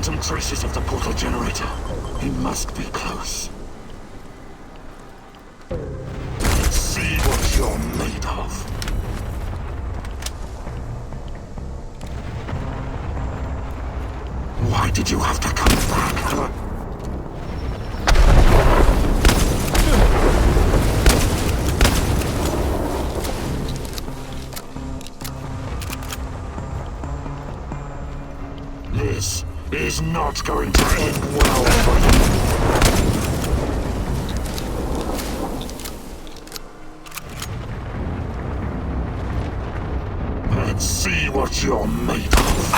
quantum traces of the portal generator. He must be close. Let's see what you're made of. Why did you have to come back, huh? This is not going to end well for you. Let's see what you're made of.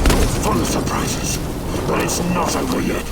You're full of surprises, but it's not over yet.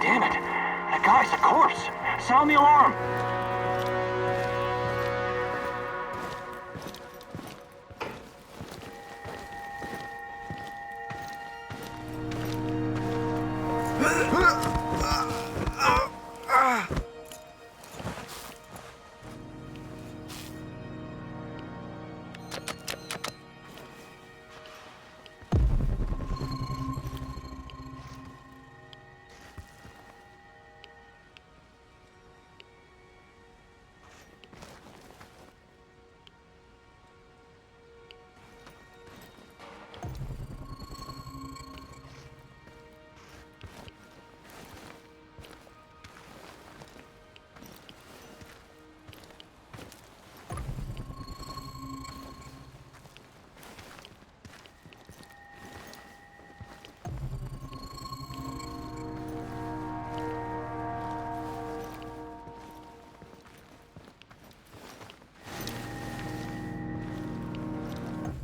Damn it! That guy's a corpse! Sound the alarm!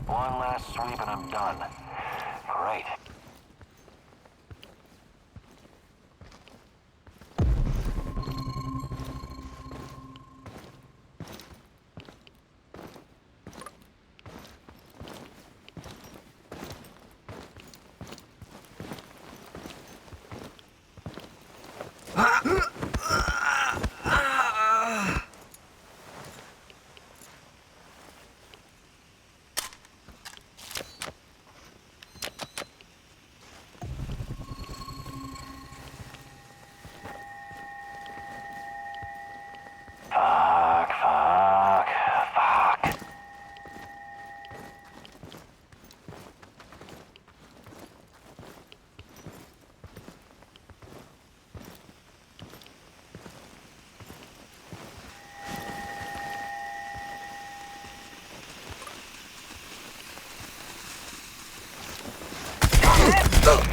One last sweep and I'm done. Great. Fuck.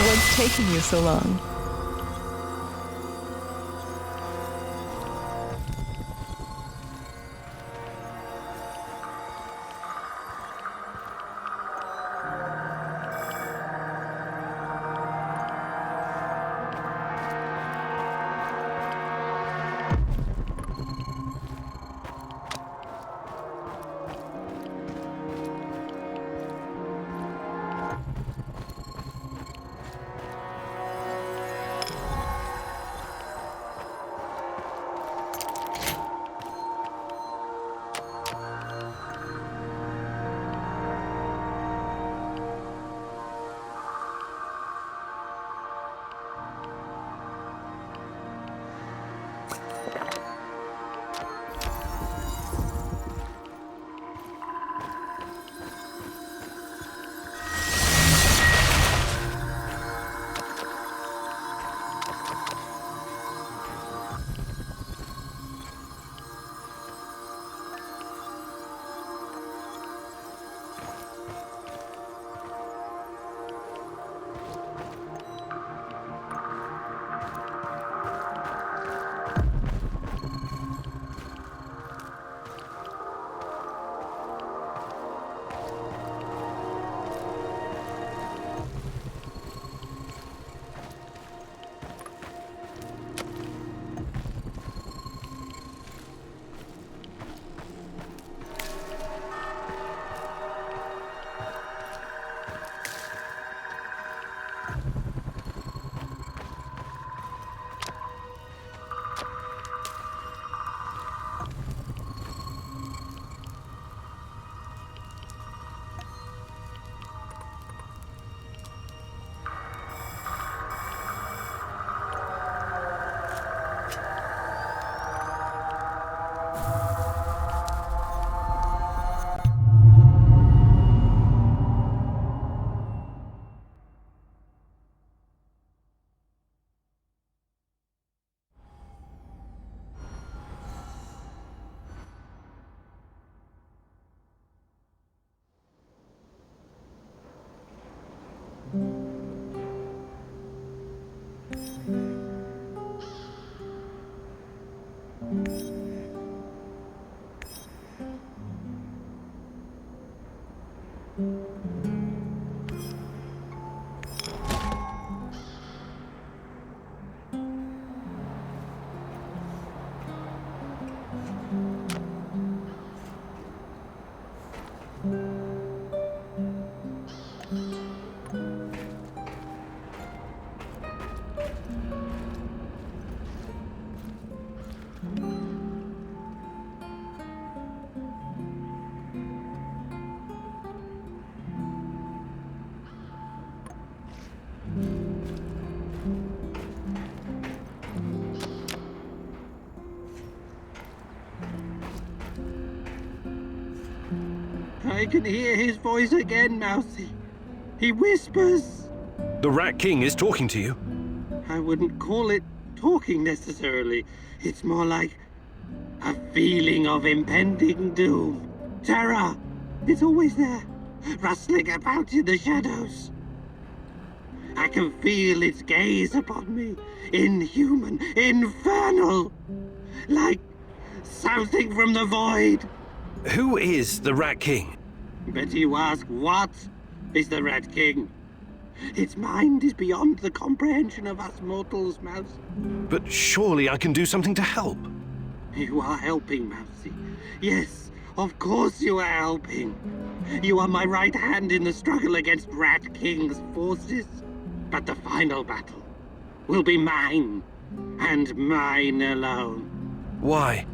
What's taking you so long? I can hear his voice again, Mousy. He whispers. The Rat King is talking to you. I wouldn't call it talking necessarily. It's more like a feeling of impending doom. Terror. It's always there, rustling about in the shadows. I can feel its gaze upon me. Inhuman, infernal. Like something from the void. Who is the Rat King? Bet you ask, what is the Rat King? Its mind is beyond the comprehension of us mortals, Mouse. But surely I can do something to help. You are helping, Mousy. Yes, of course you are helping. You are my right hand in the struggle against Rat King's forces. But the final battle will be mine, and mine alone. Why?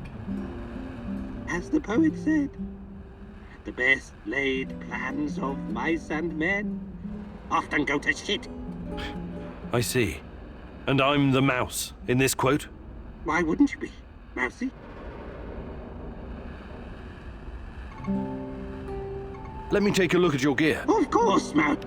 As the poet said, the best laid plans of mice and men often go to shit. I see. And I'm the mouse in this quote? Why wouldn't you be, Mousy? Let me take a look at your gear. Of course, Mouse.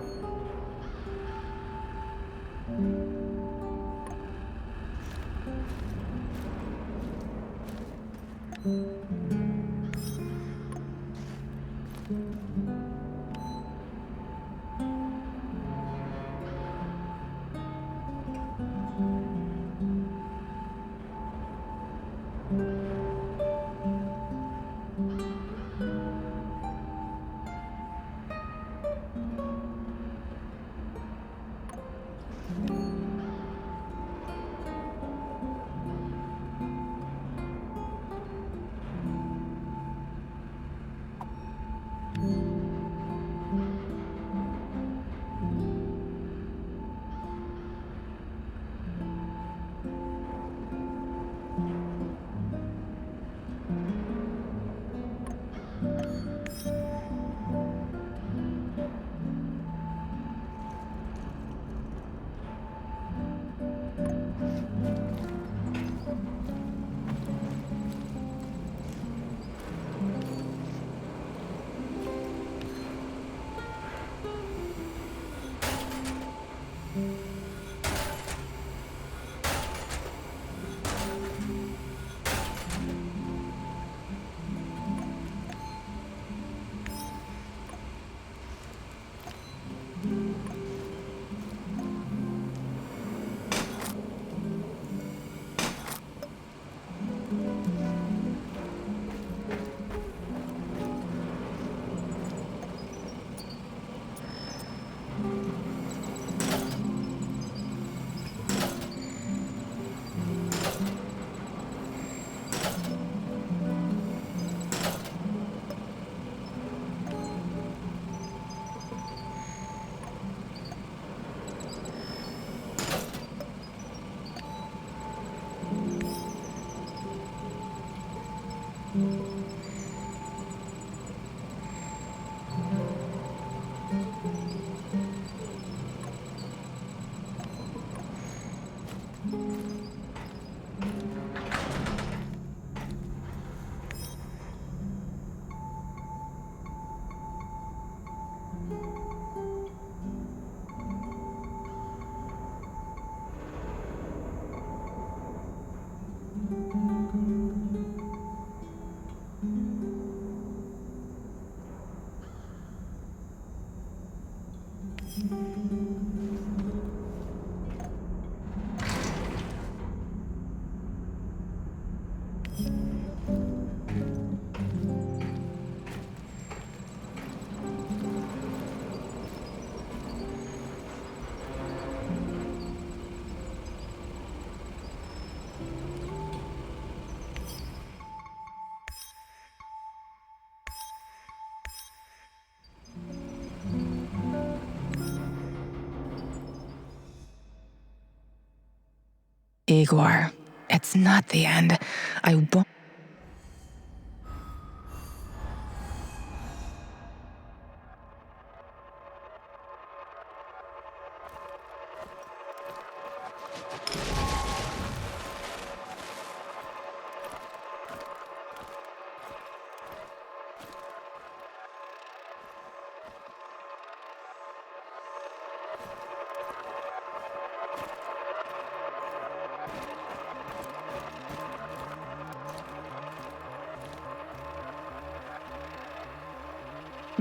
Igor, it's not the end. I won't.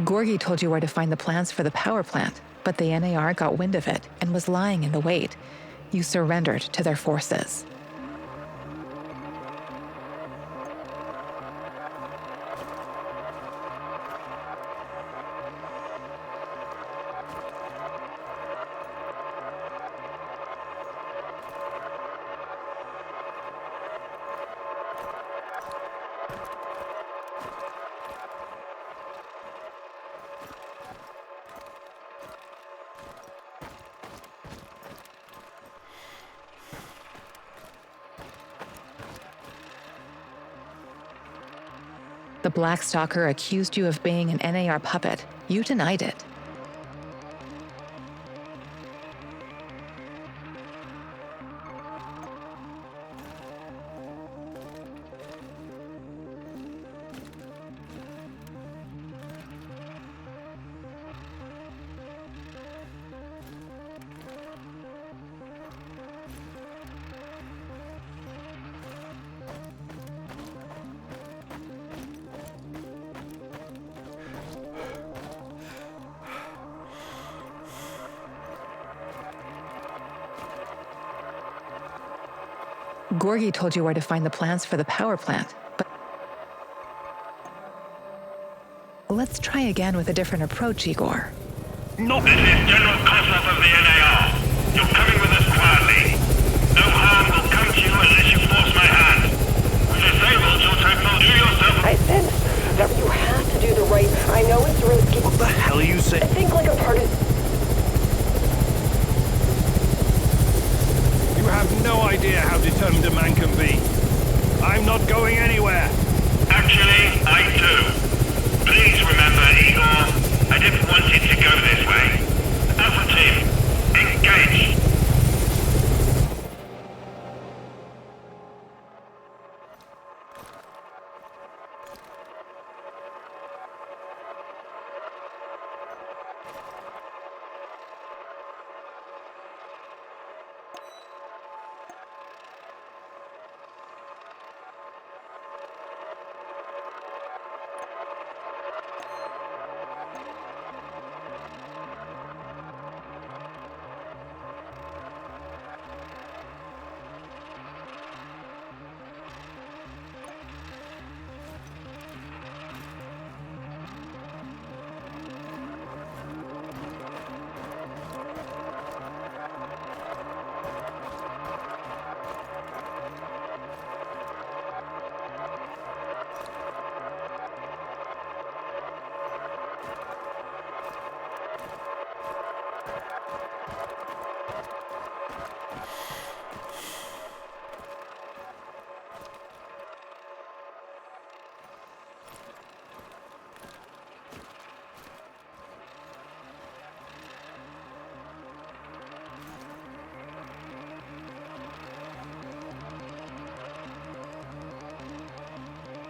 Gorgi told you where to find the plans for the power plant, but the NAR got wind of it and was lying in the wait. You surrendered to their forces. The Black Stalker accused you of being an NAR puppet. You denied it. Gorgi told you where to find the plans for the power plant, but let's try again with a different approach, Igor. Not This is General Kosov of the NAR. You're coming with us quietly. No harm will come to you unless you force my hand. We've disabled your terminal. Do yourself. I sense that you have to do the right. I know it's risky. what the hell are you saying? I think like a part of. You have no idea how determined a man can be. I'm not going anywhere. Actually, I do. Please remember, Igor, I didn't want it to go this way. Alpha team, engage.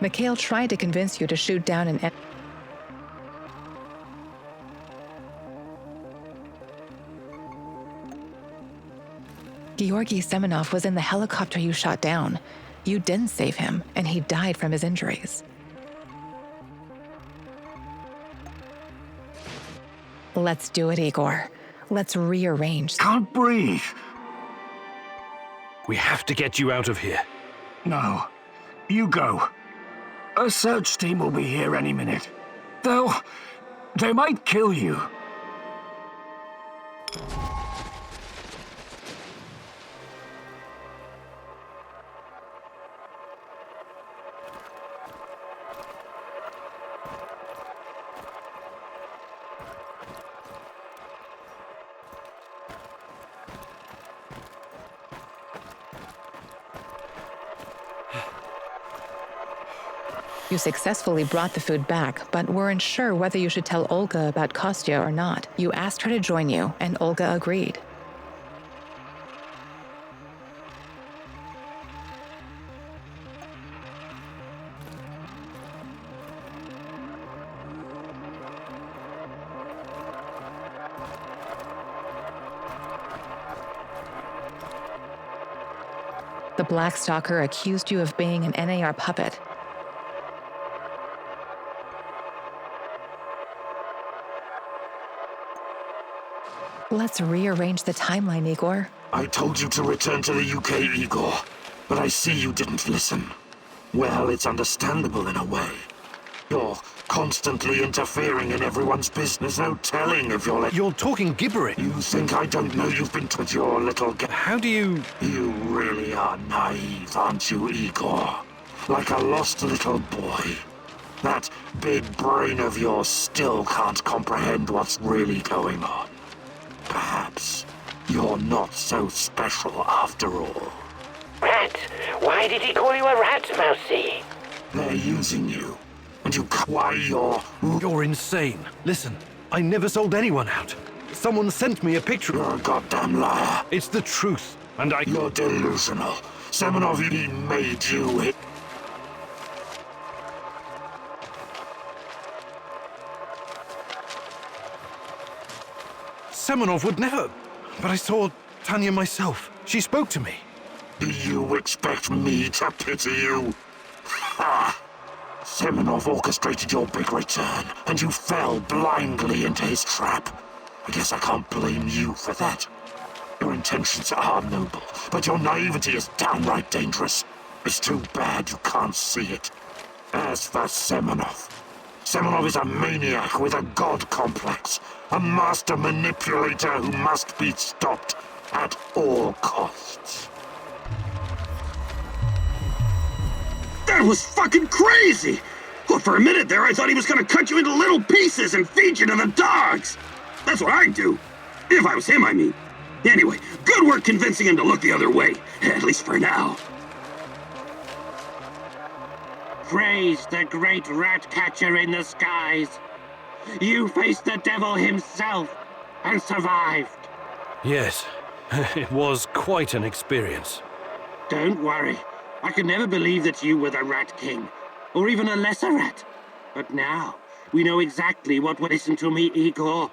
Mikhail tried to convince you to shoot down an Georgy Semenov was in the helicopter you shot down. You didn't save him, and he died from his injuries. Let's do it, Igor. Let's rearrange. Can't breathe. We have to get you out of here. No. You go. A search team will be here any minute. They might kill you. You successfully brought the food back, but weren't sure whether you should tell Olga about Kostya or not. You asked her to join you, and Olga agreed. The Black Stalker accused you of being an NAR puppet. Let's rearrange the timeline, Igor. I told you to return to the UK, Igor, but I see you didn't listen. Well, it's understandable in a way. You're constantly interfering in everyone's business, no telling if you're You're talking gibberish. You think I don't know you've been with your little How do you... You really are naive, aren't you, Igor? Like a lost little boy. That big brain of yours still can't comprehend what's really going on. Perhaps you're not so special after all. Rat? Why did he call you a rat, Mousy? They're using you. And you why You're insane. Listen, I never sold anyone out. Someone sent me a picture. You're a goddamn liar. It's the truth, and You're delusional. Semenov, he made you. Semenov would never... But I saw Tanya myself. She spoke to me. Do you expect me to pity you? Ha! Semenov orchestrated your big return, and you fell blindly into his trap. I guess I can't blame you for that. Your intentions are noble, but your naivety is downright dangerous. It's too bad you can't see it. As for Semenov, Semenov is a maniac with a god complex, a master manipulator who must be stopped at all costs. That was fucking crazy! Well, for a minute there, I thought he was gonna cut you into little pieces and feed you to the dogs! That's what I'd do. If I was him, I mean. Anyway, good work convincing him to look the other way. At least for now. Praise the great rat catcher in the skies. You faced the devil himself and survived. Yes, it was quite an experience. Don't worry. I could never believe that you were the Rat King, or even a lesser rat. But now, we know exactly what would listen to me, Igor.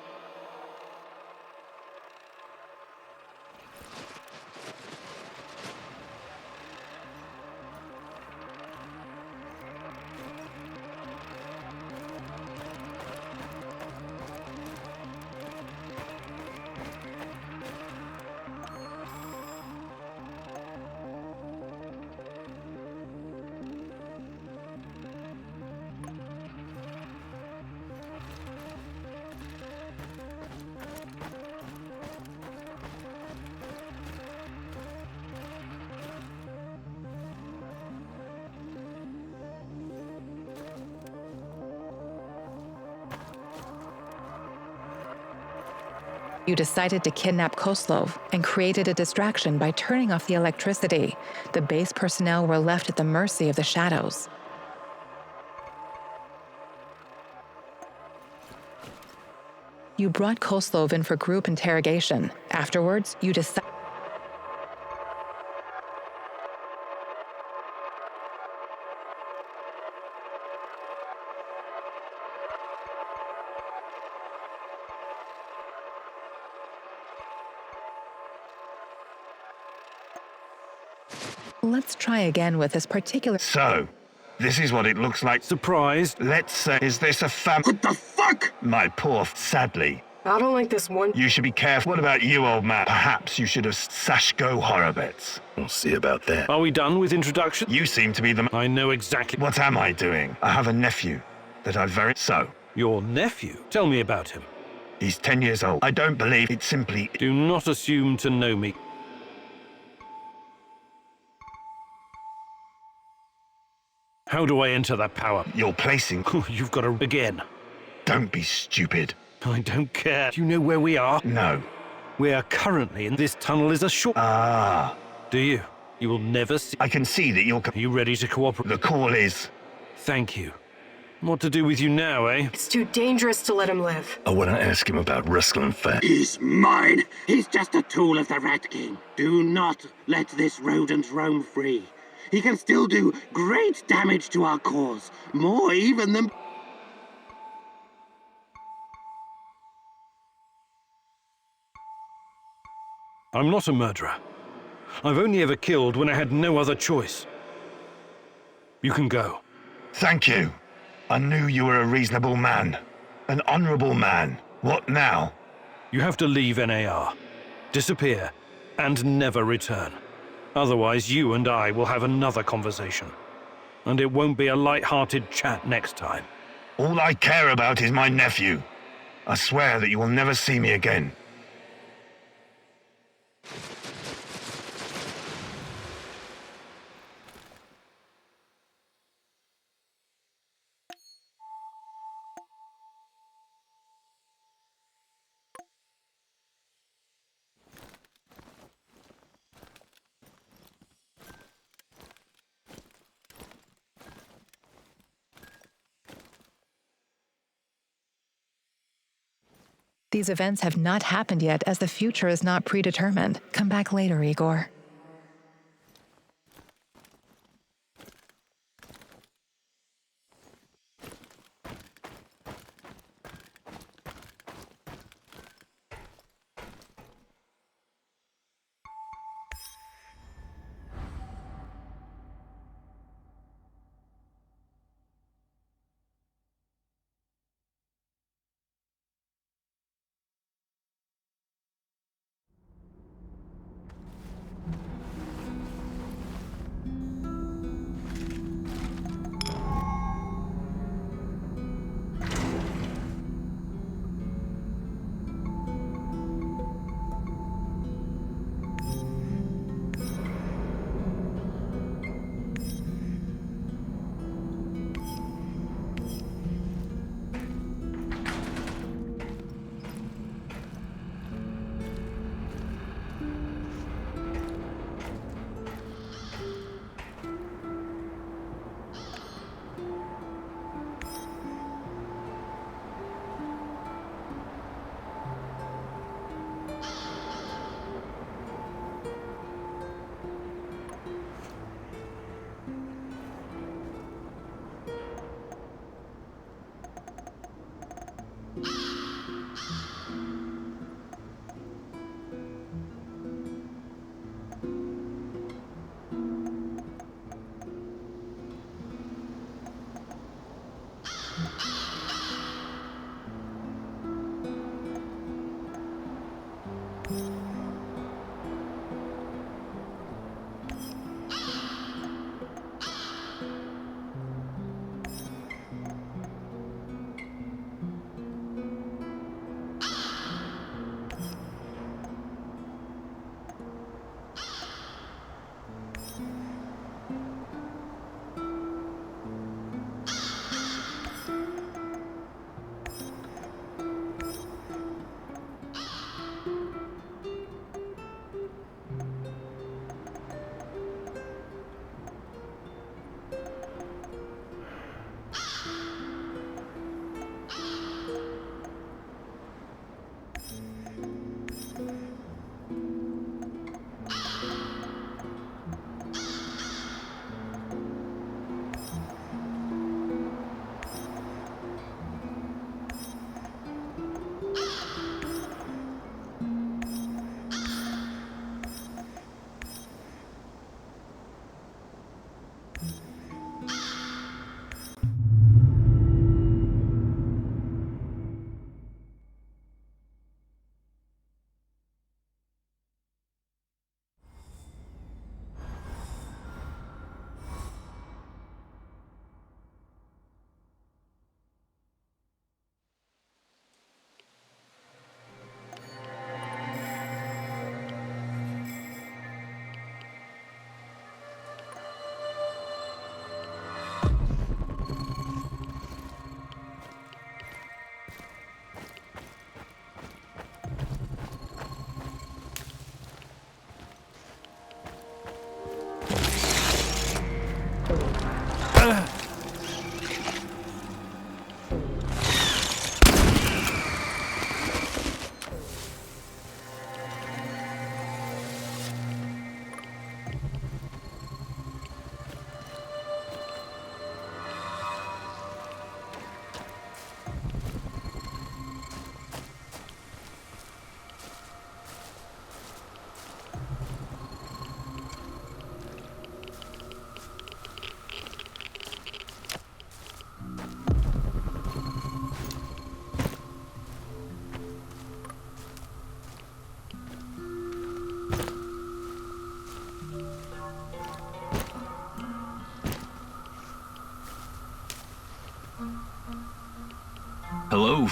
You decided to kidnap Koslov and created a distraction by turning off the electricity. The base personnel were left at the mercy of the shadows. You brought Koslov in for group interrogation. Afterwards, you decided... Let's try again with this particular... So, this is what it looks like. Surprised? Let's say, is this a What the fuck? My poor, sadly. I don't like this one. You should be careful. What about you, old man? Perhaps you should have Sashko Horowitz. We'll see about that. Are we done with introduction? You seem to be the... I know exactly... What am I doing? I have a nephew that I very... So, Your nephew? Tell me about him. he's 10 years old. I don't believe it simply... Do not assume to know me. How do I enter that power? You're placing... You've got to... Again. Don't be stupid. I don't care. Do you know where we are? No. We are currently in this tunnel is a short... Ah. Do you? You will never see... I can see that you're... Are you ready to cooperate? The call is... Thank you. What to do with you now, eh? It's too dangerous to let him live. I want to ask him about rustling fat. He's mine. He's just a tool of the Rat King. Do not let this rodent roam free. He can still do great damage to our cause. More even than... I'm not a murderer. I've only ever killed when I had no other choice. You can go. Thank you. I knew you were a reasonable man. An honorable man. What now? You have to leave NAR. Disappear. And never return. Otherwise, you and I will have another conversation. And it won't be a light-hearted chat next time. All I care about is my nephew. I swear that you will never see me again. These events have not happened yet as the future is not predetermined. Come back later, Igor.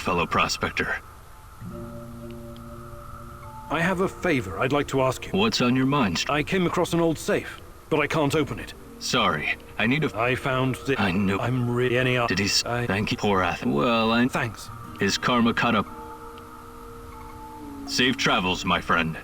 fellow prospector. I have a favor I'd like to ask you. What's on your mind? I came across an old safe, but I can't open it. Sorry, I need a... I found the... I knew... I'm really... NAR. Did he... Thank you, poor Athens. Well, Thanks. His karma caught up. Safe travels, my friend.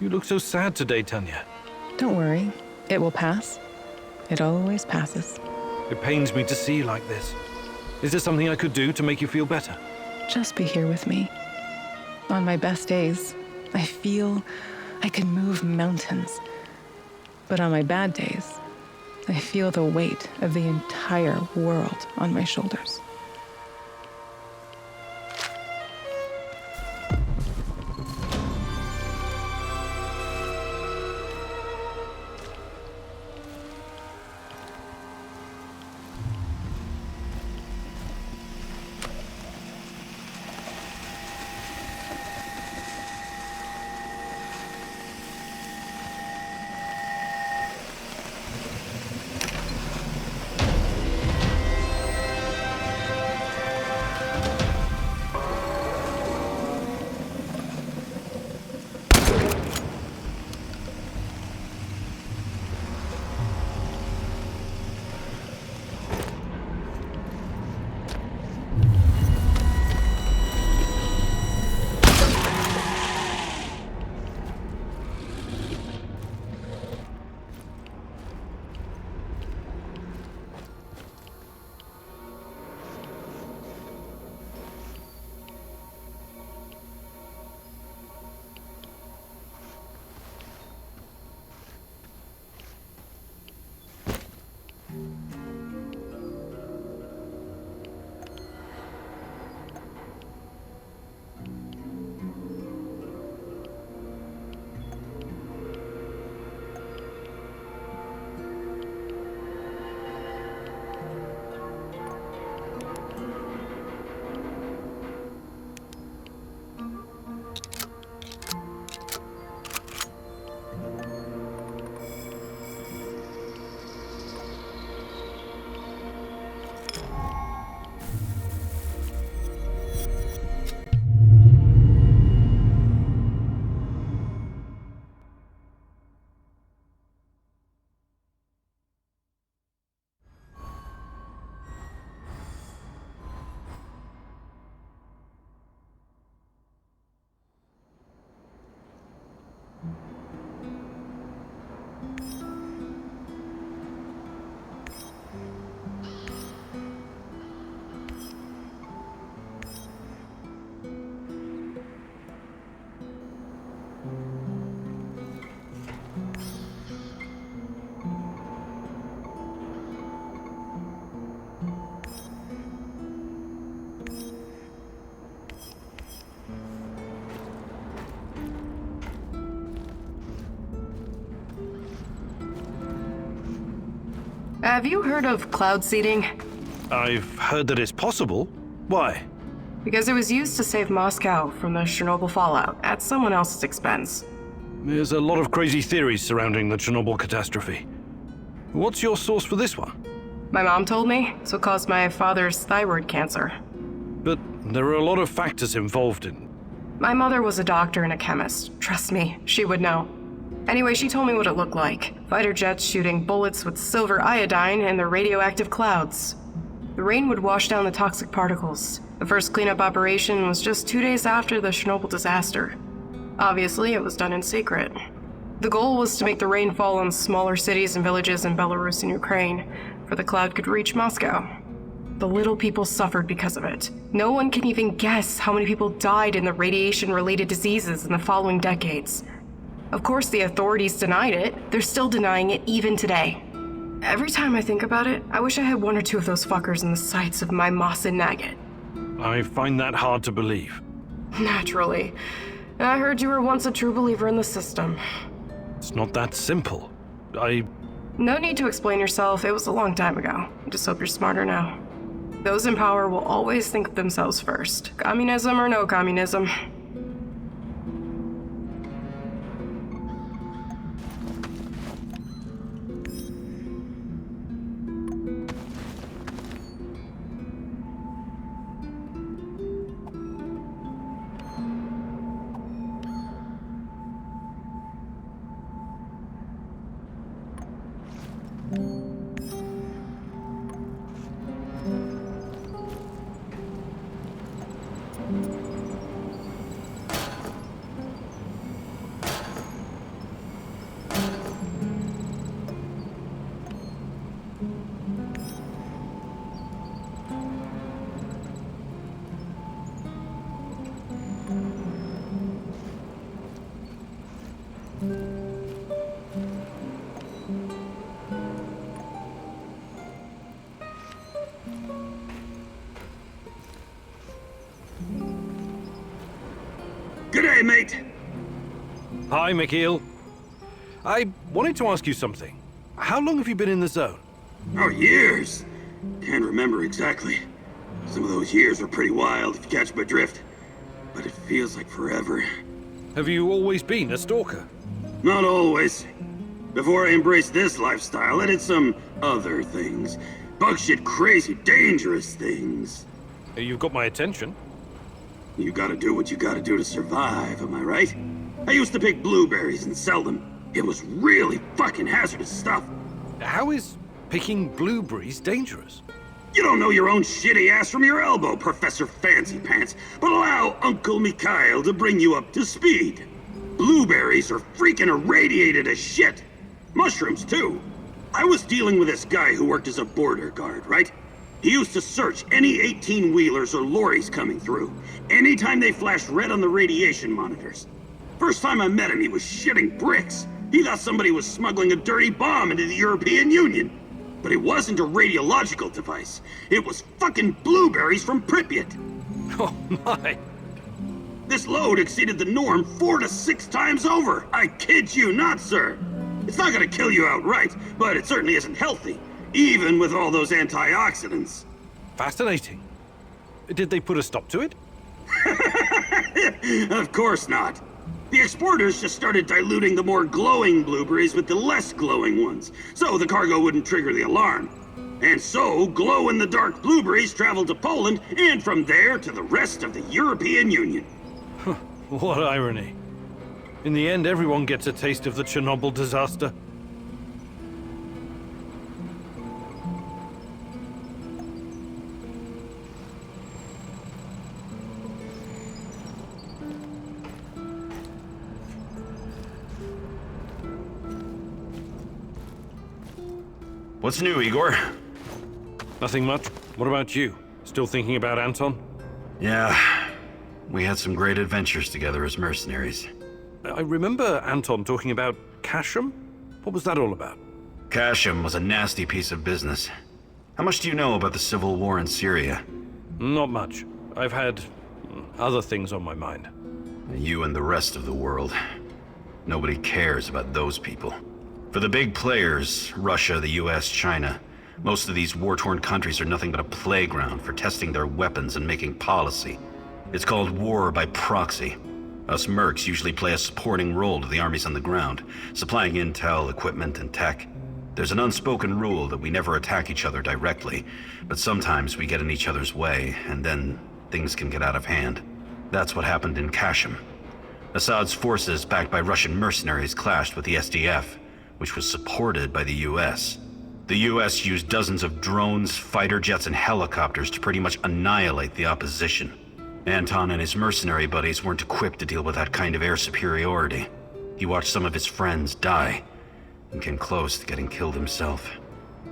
You look so sad today, Tanya. Don't worry. It will pass. It always passes. It pains me to see you like this. Is there something I could do to make you feel better? Just be here with me. On my best days, I feel I can move mountains. But on my bad days, I feel the weight of the entire world on my shoulders. Have you heard of cloud seeding? I've heard that it's possible. Why? Because it was used to save Moscow from the Chernobyl fallout at someone else's expense. There's a lot of crazy theories surrounding the Chernobyl catastrophe. What's your source for this one? My mom told me, so it caused my father's thyroid cancer. But there are a lot of factors involved in... My mother was a doctor and a chemist. Trust me, she would know. Anyway, she told me what it looked like. Fighter jets shooting bullets with silver iodine and the radioactive clouds. The rain would wash down the toxic particles. The first cleanup operation was just 2 days after the Chernobyl disaster. Obviously, it was done in secret. The goal was to make the rain fall on smaller cities and villages in Belarus and Ukraine, for the cloud could reach Moscow. The little people suffered because of it. No one can even guess how many people died in the radiation-related diseases in the following decades. Of course, the authorities denied it. They're still denying it even today. Every time I think about it, I wish I had 1 or 2 of those fuckers in the sights of my Moss and Nugget. I find that hard to believe. Naturally. I heard you were once a true believer in the system. It's not that simple. No need to explain yourself. It was a long time ago. I just hope you're smarter now. Those in power will always think of themselves first. Communism or no communism. G'day, mate. Hi, Mikhail. I wanted to ask you something. How long have you been in the zone? Oh, years. Can't remember exactly. Some of those years were pretty wild, if you catch my drift. But it feels like forever. Have you always been a stalker? Not always. Before I embraced this lifestyle, I did some other things. Bug shit crazy, dangerous things. You've got my attention. You gotta do what you gotta do to survive, am I right? I used to pick blueberries and sell them. It was really fucking hazardous stuff. How is picking blueberries dangerous? You don't know your own shitty ass from your elbow, Professor Fancy Pants, but allow Uncle Mikhail to bring you up to speed. Blueberries are freaking irradiated as shit. Mushrooms, too. I was dealing with this guy who worked as a border guard, right? He used to search any 18-wheelers or lorries coming through, anytime they flashed red on the radiation monitors. First time I met him, he was shitting bricks. He thought somebody was smuggling a dirty bomb into the European Union. But it wasn't a radiological device. It was fucking blueberries from Pripyat. Oh my. This load exceeded the norm 4 to 6 times over. I kid you not, sir. It's not gonna kill you outright, but it certainly isn't healthy, even with all those antioxidants. Fascinating. Did they put a stop to it? Of course not. The exporters just started diluting the more glowing blueberries with the less glowing ones, so the cargo wouldn't trigger the alarm. And so, glow-in-the-dark blueberries traveled to Poland, and from there to the rest of the European Union. What irony. In the end, everyone gets a taste of the Chernobyl disaster. What's new, Igor? Nothing much. What about you? Still thinking about Anton? Yeah, we had some great adventures together as mercenaries. I remember Anton talking about Kasham. What was that all about? Kasham was a nasty piece of business. How much do you know about the civil war in Syria? Not much. I've had other things on my mind. You and the rest of the world. Nobody cares about those people. For the big players, Russia, the US, China, Most of these war-torn countries are nothing but a playground for testing their weapons and making policy. It's called war by proxy. Us mercs usually play a supporting role to the armies on the ground, supplying intel, equipment, and tech. There's an unspoken rule that we never attack each other directly, but sometimes we get in each other's way, and then things can get out of hand. That's what happened in Kashim. Assad's forces, backed by Russian mercenaries, clashed with the SDF, which was supported by the US. The US used dozens of drones, fighter jets, and helicopters to pretty much annihilate the opposition. Anton and his mercenary buddies weren't equipped to deal with that kind of air superiority. He watched some of his friends die, and came close to getting killed himself.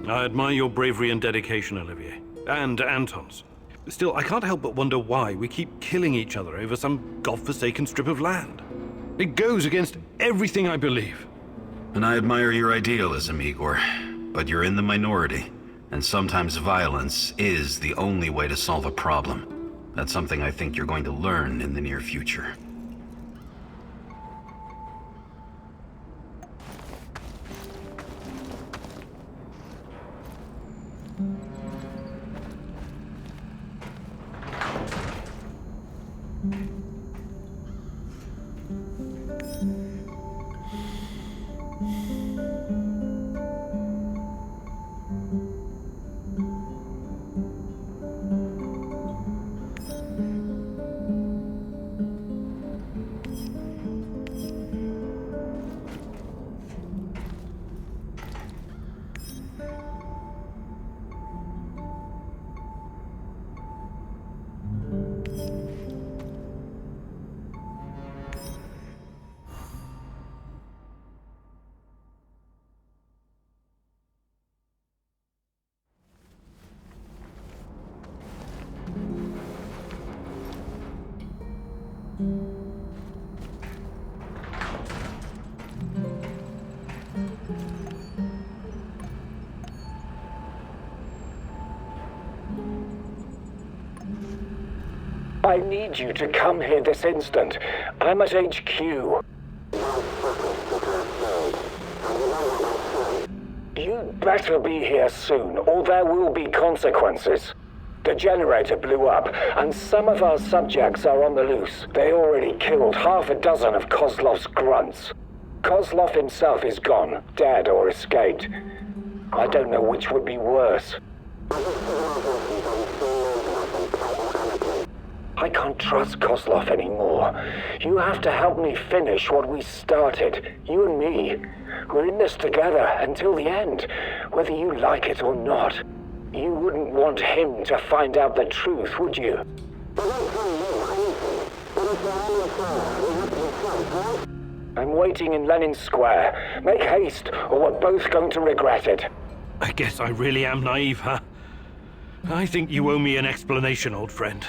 I admire your bravery and dedication, Olivier. And Anton's. Still, I can't help but wonder why we keep killing each other over some godforsaken strip of land. It goes against everything I believe. And I admire your idealism, Igor. But you're in the minority, and sometimes violence is the only way to solve a problem. That's something I think you're going to learn in the near future. I need you to come here this instant. I'm at HQ. You'd better be here soon, or there will be consequences. The generator blew up, and some of our subjects are on the loose. They already killed half a dozen of Kozlov's grunts. Kozlov himself is gone, dead or escaped. I don't know which would be worse. I can't trust Kozlov anymore. You have to help me finish what we started, you and me. We're in this together until the end, whether you like it or not. You wouldn't want him to find out the truth, would you? I'm waiting in Lenin Square. Make haste, or we're both going to regret it. I guess I really am naive, huh? I think you owe me an explanation, old friend.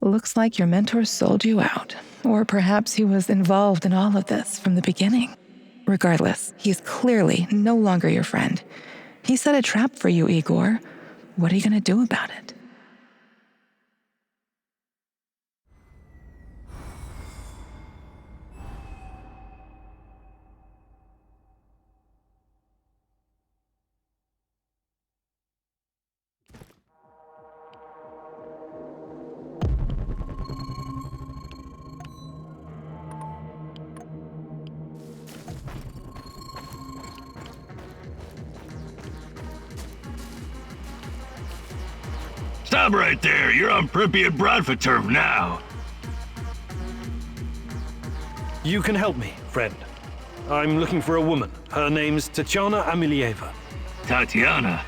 Looks like your mentor sold you out. Or perhaps he was involved in all of this from the beginning. Regardless, he's clearly no longer your friend. He set a trap for you, Igor. What are you going to do about it? Stop right there. You're on Pripyat Bradford turf now. You can help me, friend. I'm looking for a woman. Her name's Tatiana Amelieva. Tatiana?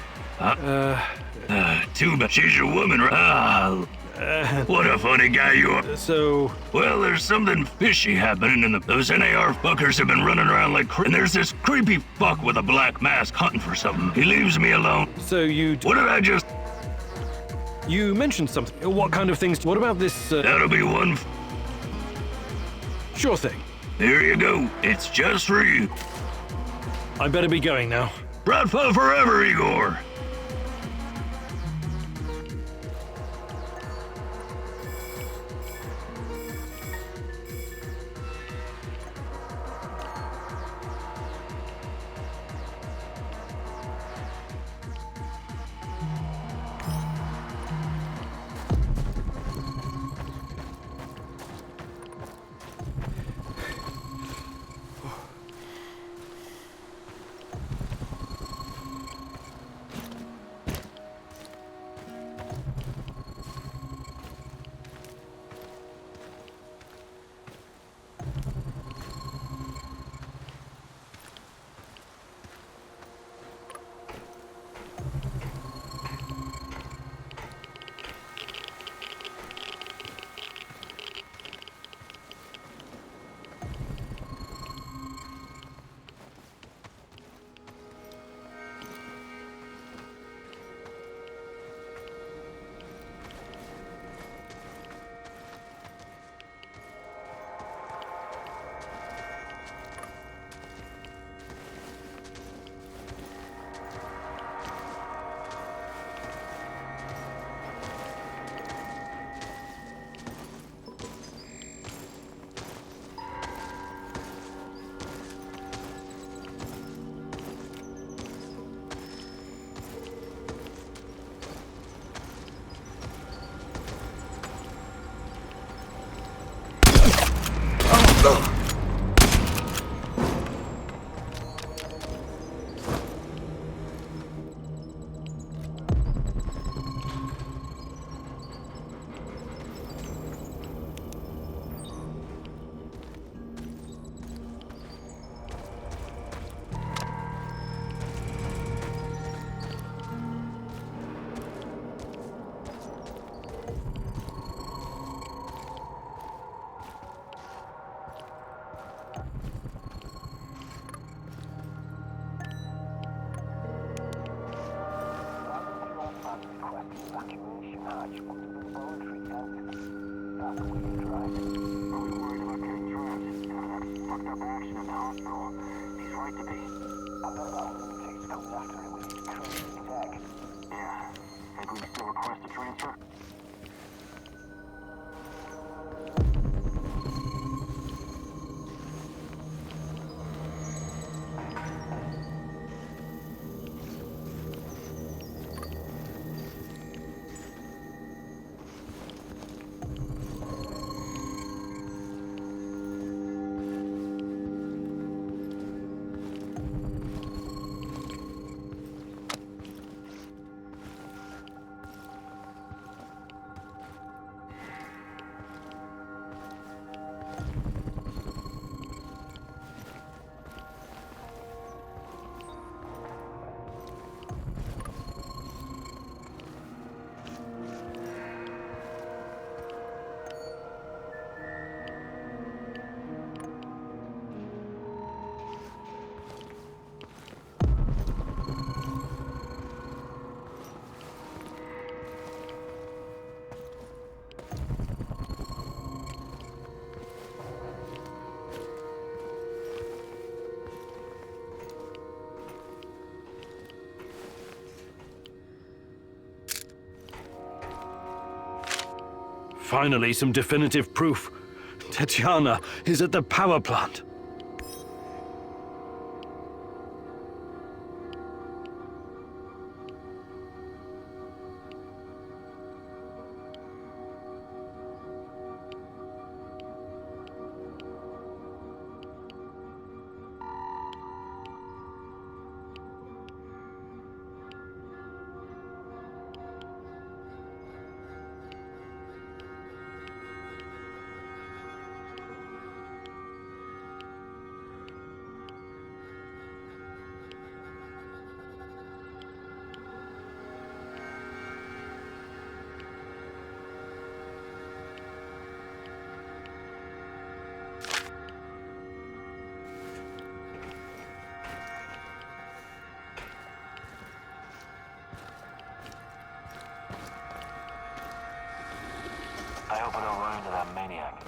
Too bad. She's your woman, right? What a funny guy you are. So... Well, there's something fishy happening in those NAR fuckers have been running around like and there's this creepy fuck with a black mask hunting for something. He leaves me alone. So you... What did I just... You mentioned something. What kind of things? What about this, That'll be one... Sure thing. Here you go. It's just for you. I better be going now. Bradford forever, Igor. Finally, some definitive proof. Tatiana is at the power plant. put a wound to that maniac.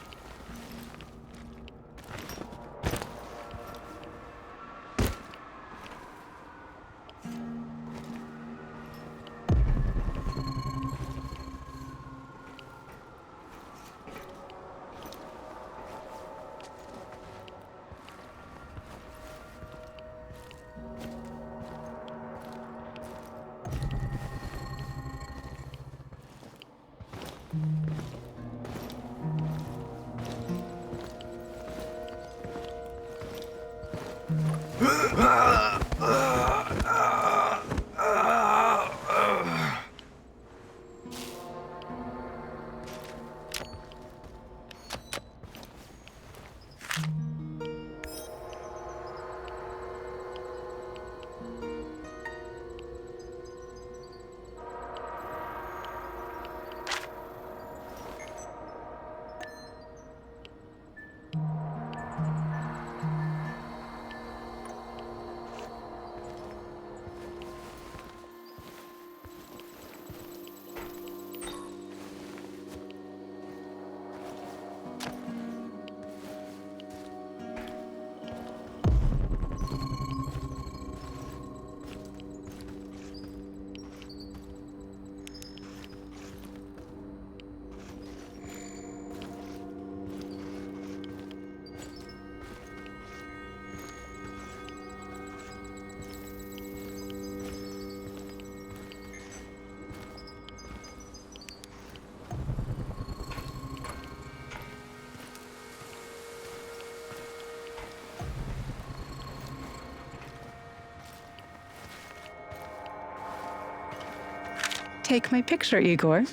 Take my picture, Igor.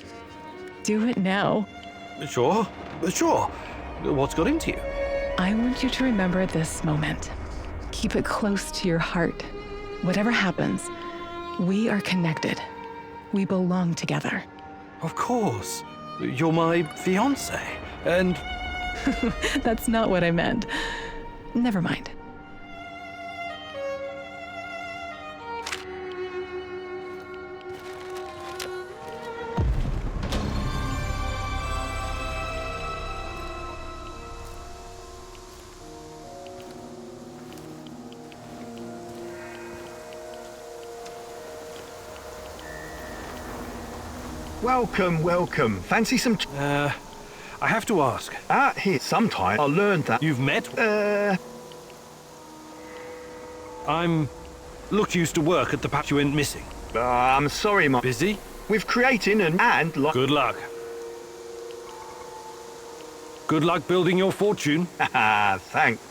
Do it now. Sure. What's got into you? I want you to remember this moment. Keep it close to your heart. Whatever happens, we are connected. We belong together. Of course. You're my fiancé, and... That's not what I meant. Never mind. Welcome. Fancy some... I have to ask. Here, sometime I learned that... You've met... I'm... Look, used to work at the patch you went missing. I'm sorry, Mike. Busy? With creating and... Good luck. Good luck building your fortune. Thanks.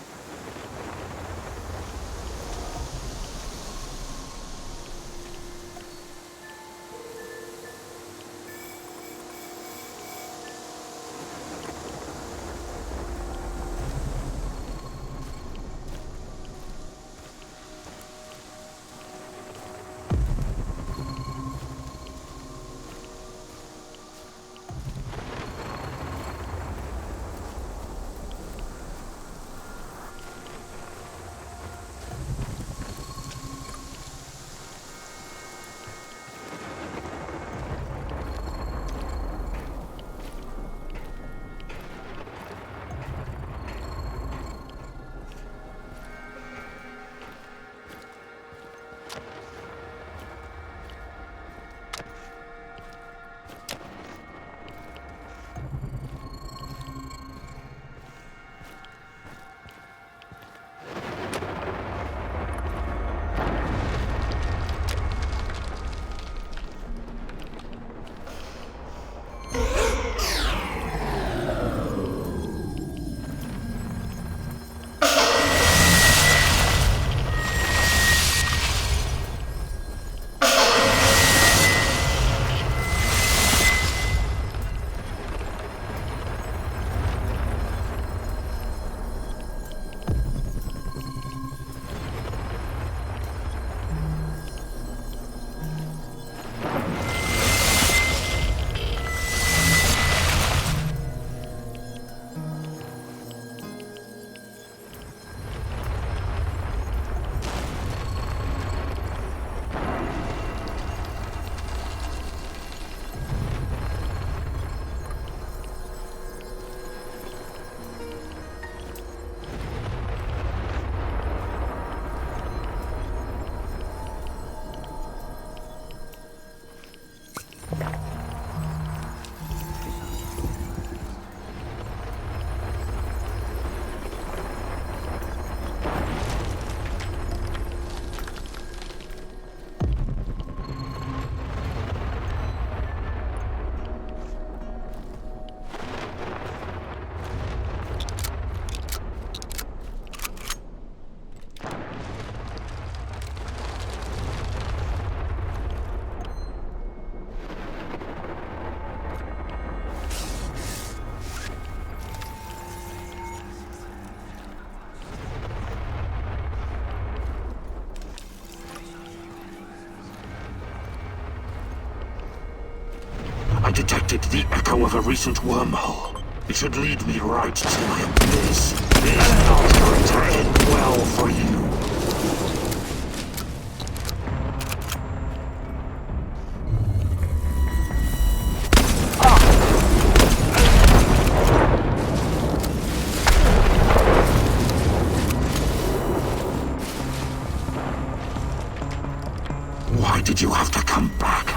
detected the echo of a recent wormhole. It should lead me right to him. This is not going to end well for you. Why did you have to come back?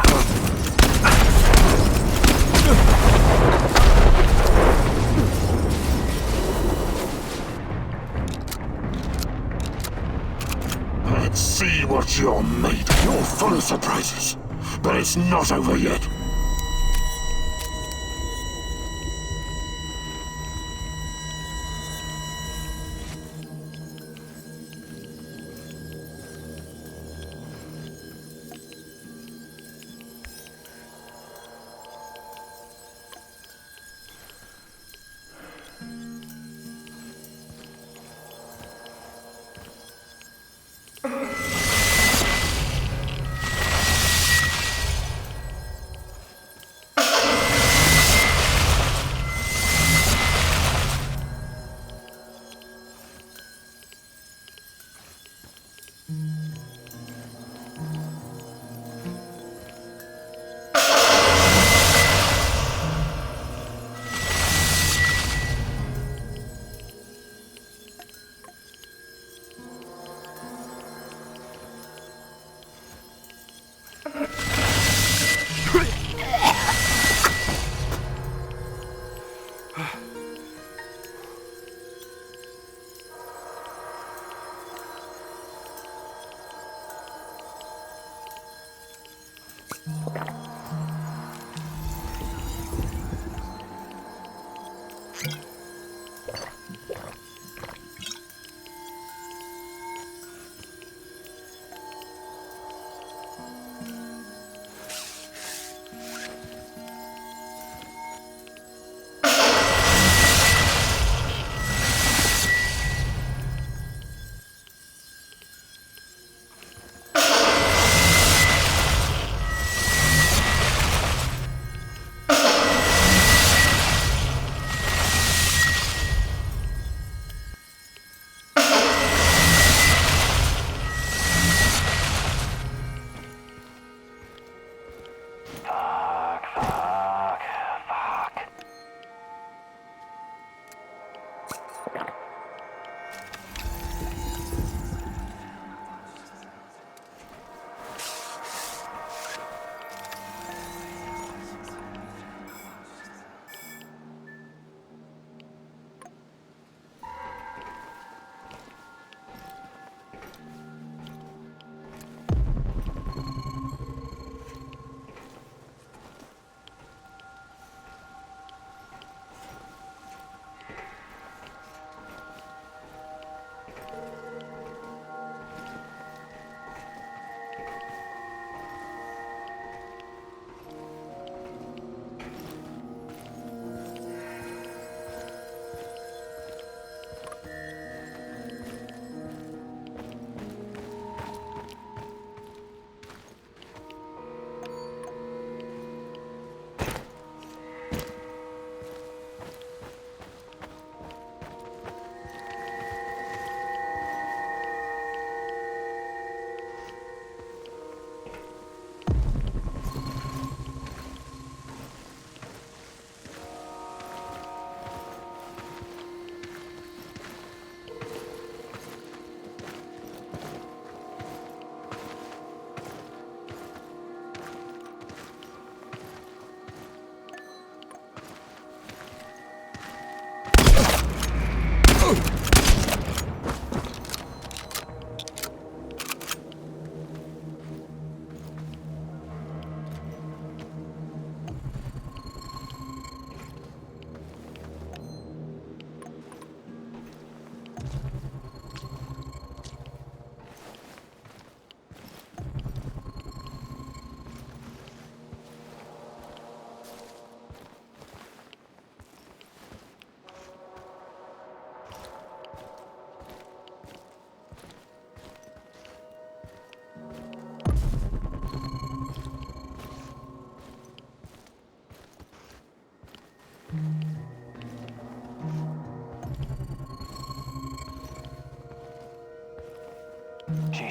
Let's see what you're made of. You're full of surprises, but it's not over yet.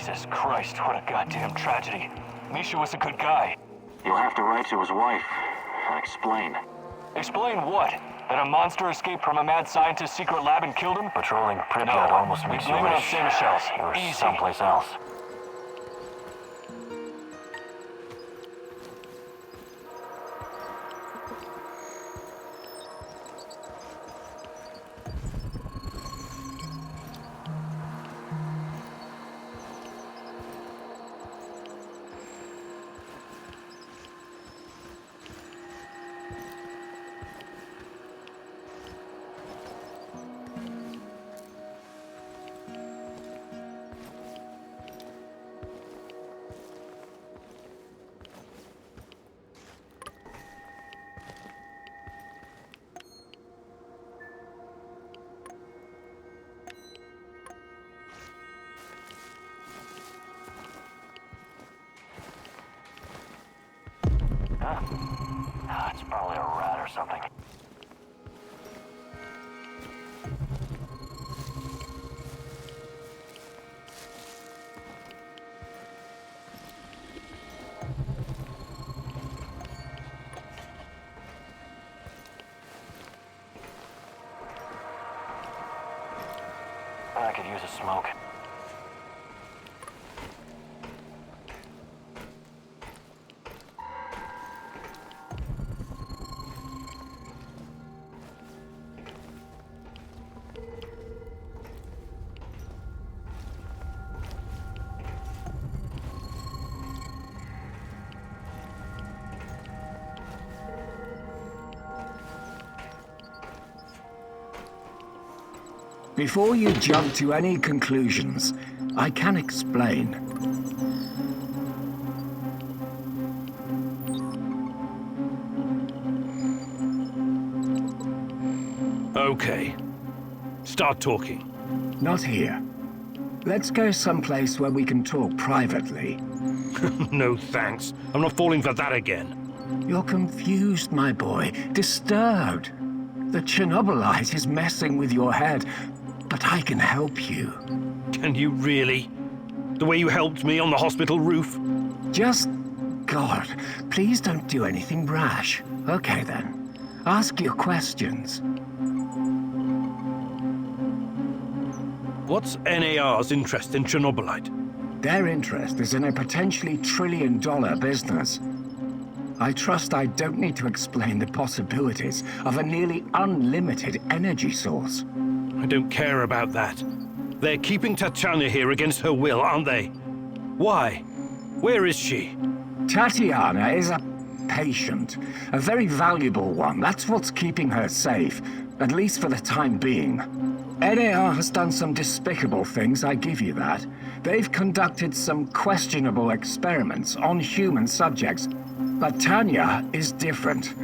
Jesus Christ, what a goddamn tragedy. Misha was a good guy. You'll have to write to his wife and explain. Explain what? That a monster escaped from a mad scientist's secret lab and killed him? Patrolling Pripyat almost makes you wish. Blame it on Saint Michelle's. Easy. Someplace else. It's probably a rat or something. I could use a smoke. Before you jump to any conclusions, I can explain. Okay. Start talking. Not here. Let's go someplace where we can talk privately. No thanks. I'm not falling for that again. You're confused, my boy. Disturbed. The Chernobylite is messing with your head, but I can help you. Can you really? The way you helped me on the hospital roof? Just... God, please don't do anything rash. Okay then. Ask your questions. What's NAR's interest in Chernobylite? Their interest is in a potentially trillion-dollar business. I trust I don't need to explain the possibilities of a nearly unlimited energy source. I don't care about that. They're keeping Tatiana here against her will, aren't they? Why? Where is she? Tatiana is a patient. A very valuable one. That's what's keeping her safe. At least for the time being. NAR has done some despicable things, I give you that. They've conducted some questionable experiments on human subjects. But Tanya is different.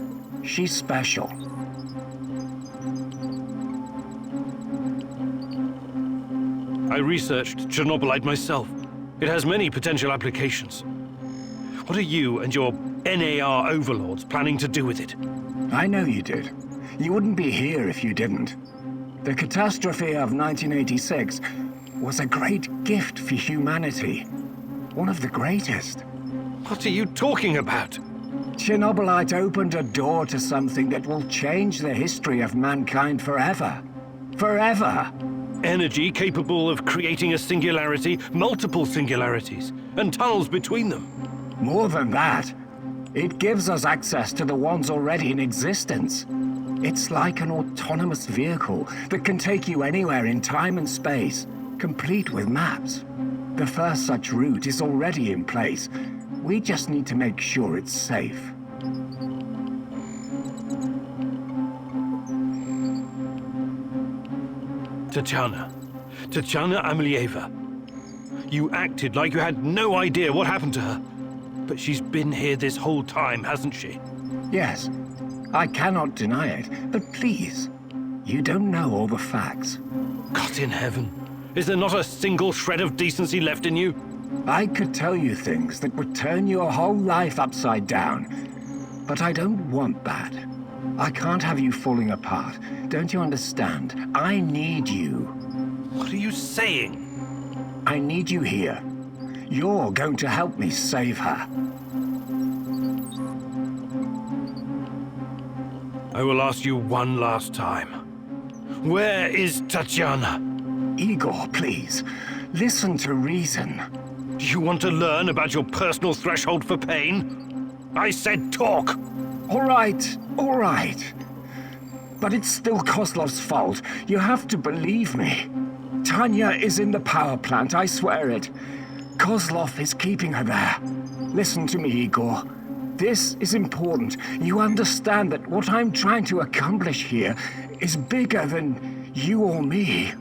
She's special. I researched Chernobylite myself. It has many potential applications. What are you and your NAR overlords planning to do with it? I know you did. You wouldn't be here if you didn't. The catastrophe of 1986 was a great gift for humanity. One of the greatest. What are you talking about? Chernobylite opened a door to something that will change the history of mankind forever. Forever! Energy capable of creating a singularity, multiple singularities, and tunnels between them. More than that, it gives us access to the ones already in existence. It's like an autonomous vehicle that can take you anywhere in time and space, complete with maps. The first such route is already in place. We just need to make sure it's safe. Tatiana Amelieva. You acted like you had no idea what happened to her. But she's been here this whole time, hasn't she? Yes, I cannot deny it, but please, you don't know all the facts. God in heaven, is there not a single shred of decency left in you? I could tell you things that would turn your whole life upside down, but I don't want that. I can't have you falling apart. Don't you understand? I need you. What are you saying? I need you here, You're going to help me save her. I will ask you one last time. Where is Tatiana? Igor, please. Listen to reason. Do you want to learn about your personal threshold for pain? I said talk! All right. But it's still Kozlov's fault. You have to believe me. Tanya is in the power plant, I swear it. Kozlov is keeping her there. Listen to me, Igor. This is important. You understand that what I'm trying to accomplish here is bigger than you or me.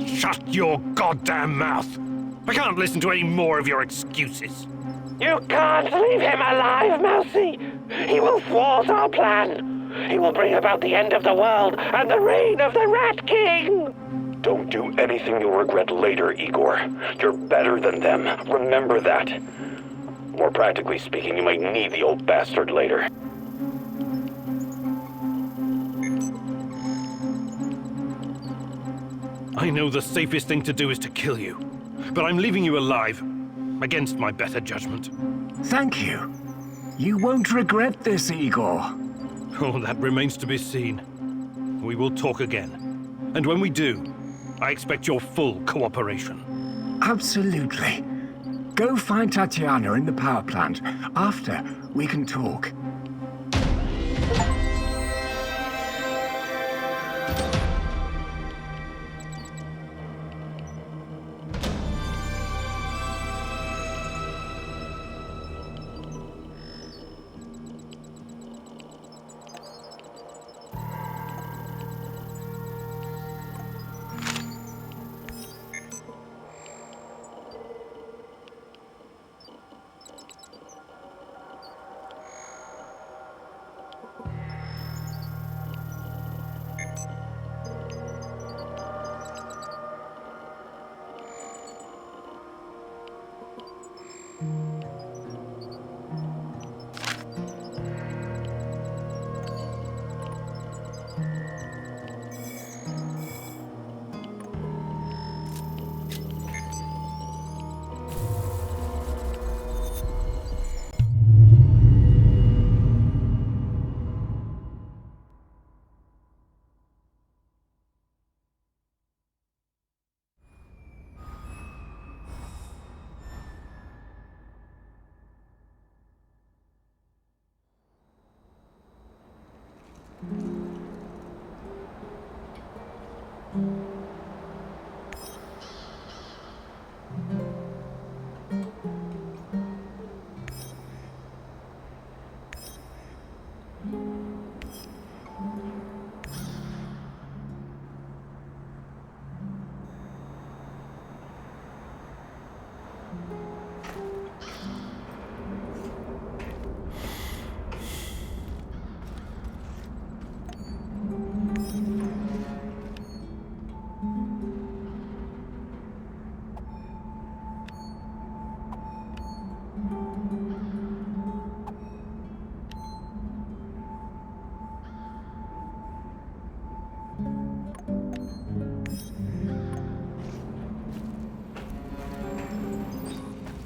Shut your goddamn mouth! I can't listen to any more of your excuses. You can't leave him alive, Mousy! He will thwart our plan! He will bring about the end of the world and the reign of the Rat King! Don't do anything you'll regret later, Igor. You're better than them. Remember that. More practically speaking, you might need the old bastard later. I know the safest thing to do is to kill you, but I'm leaving you alive, against my better judgment. Thank you. You won't regret this, Igor. Oh, that remains to be seen. We will talk again. And when we do, I expect your full cooperation. Absolutely. Go find Tatiana in the power plant. After, we can talk.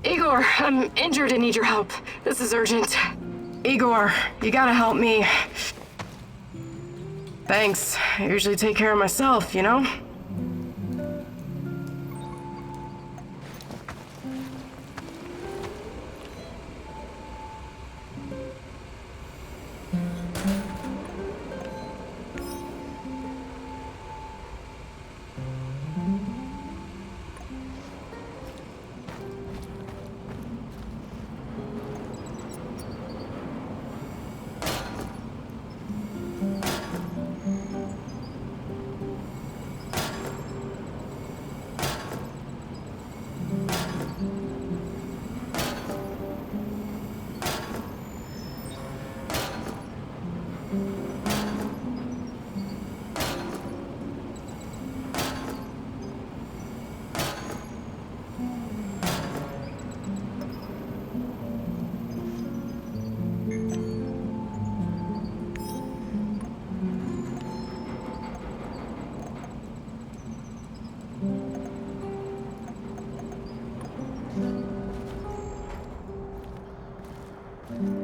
Igor, I'm injured and need your help. This is urgent. Igor, you gotta help me. Thanks. I usually take care of myself, you know?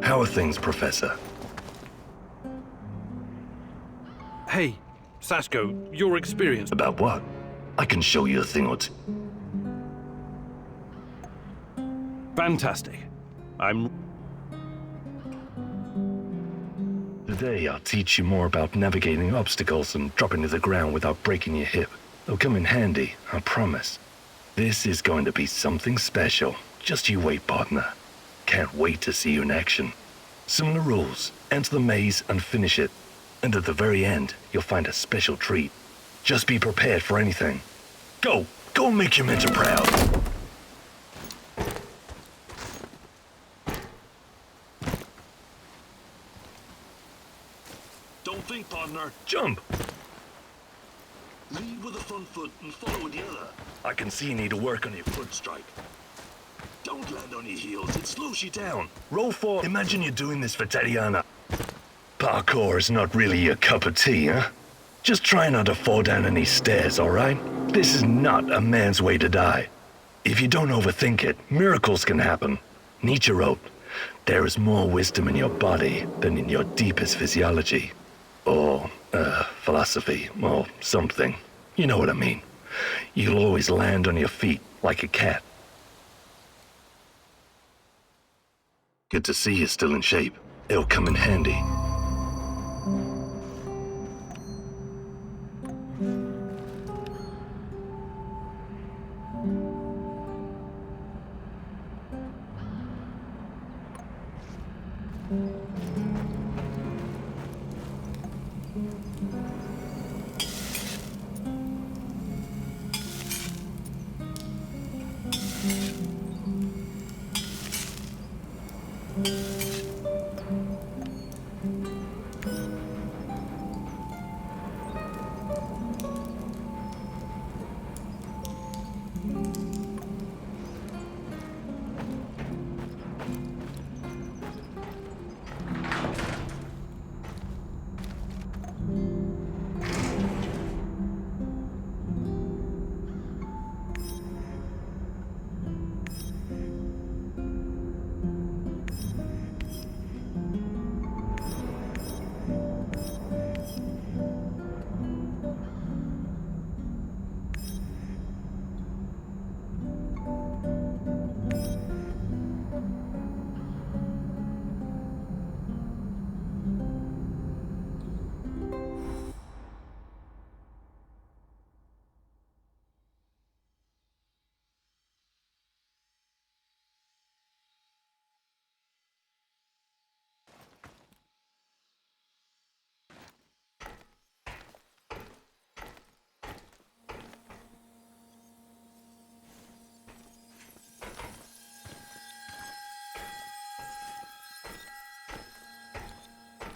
How are things, Professor? Hey, Sashko, your experience. About what? I can show you a thing or two. Fantastic. Today I'll teach you more about navigating obstacles and dropping to the ground without breaking your hip. It'll come in handy, I promise. This is going to be something special. Just you wait, partner. Can't wait to see you in action. Similar rules. Enter the maze and finish it. And at the very end, you'll find a special treat. Just be prepared for anything. Go! Go and make your mentor proud! Don't think, partner. Jump! Lead with the front foot and follow with the other. I can see you need to work on your foot strike. Don't land on your heels, it slows you down. Roll forward. Imagine you're doing this for Tatiana. Parkour is not really your cup of tea, huh? Just try not to fall down any stairs, alright? This is not a man's way to die. If you don't overthink it, miracles can happen. Nietzsche wrote, "There is more wisdom in your body than in your deepest physiology." Or, philosophy, or something. You know what I mean. You'll always land on your feet like a cat. Good to see you're still in shape. It'll come in handy.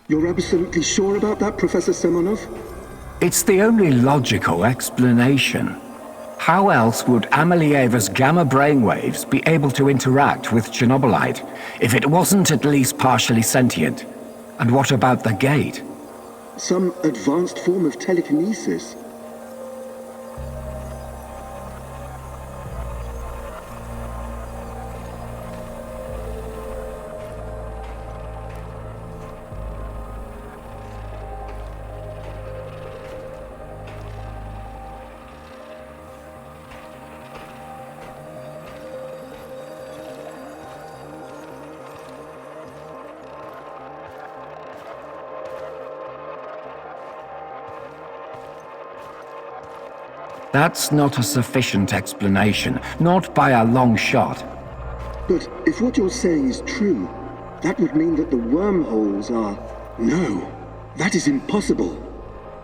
You're absolutely sure about that, Professor Semonov? It's the only logical explanation. How else would Amelieva's gamma brainwaves be able to interact with Chernobylite if it wasn't at least partially sentient? And what about the gate? Some advanced form of telekinesis. That's not a sufficient explanation, not by a long shot. But if what you're saying is true, that would mean that the wormholes are... No, that is impossible.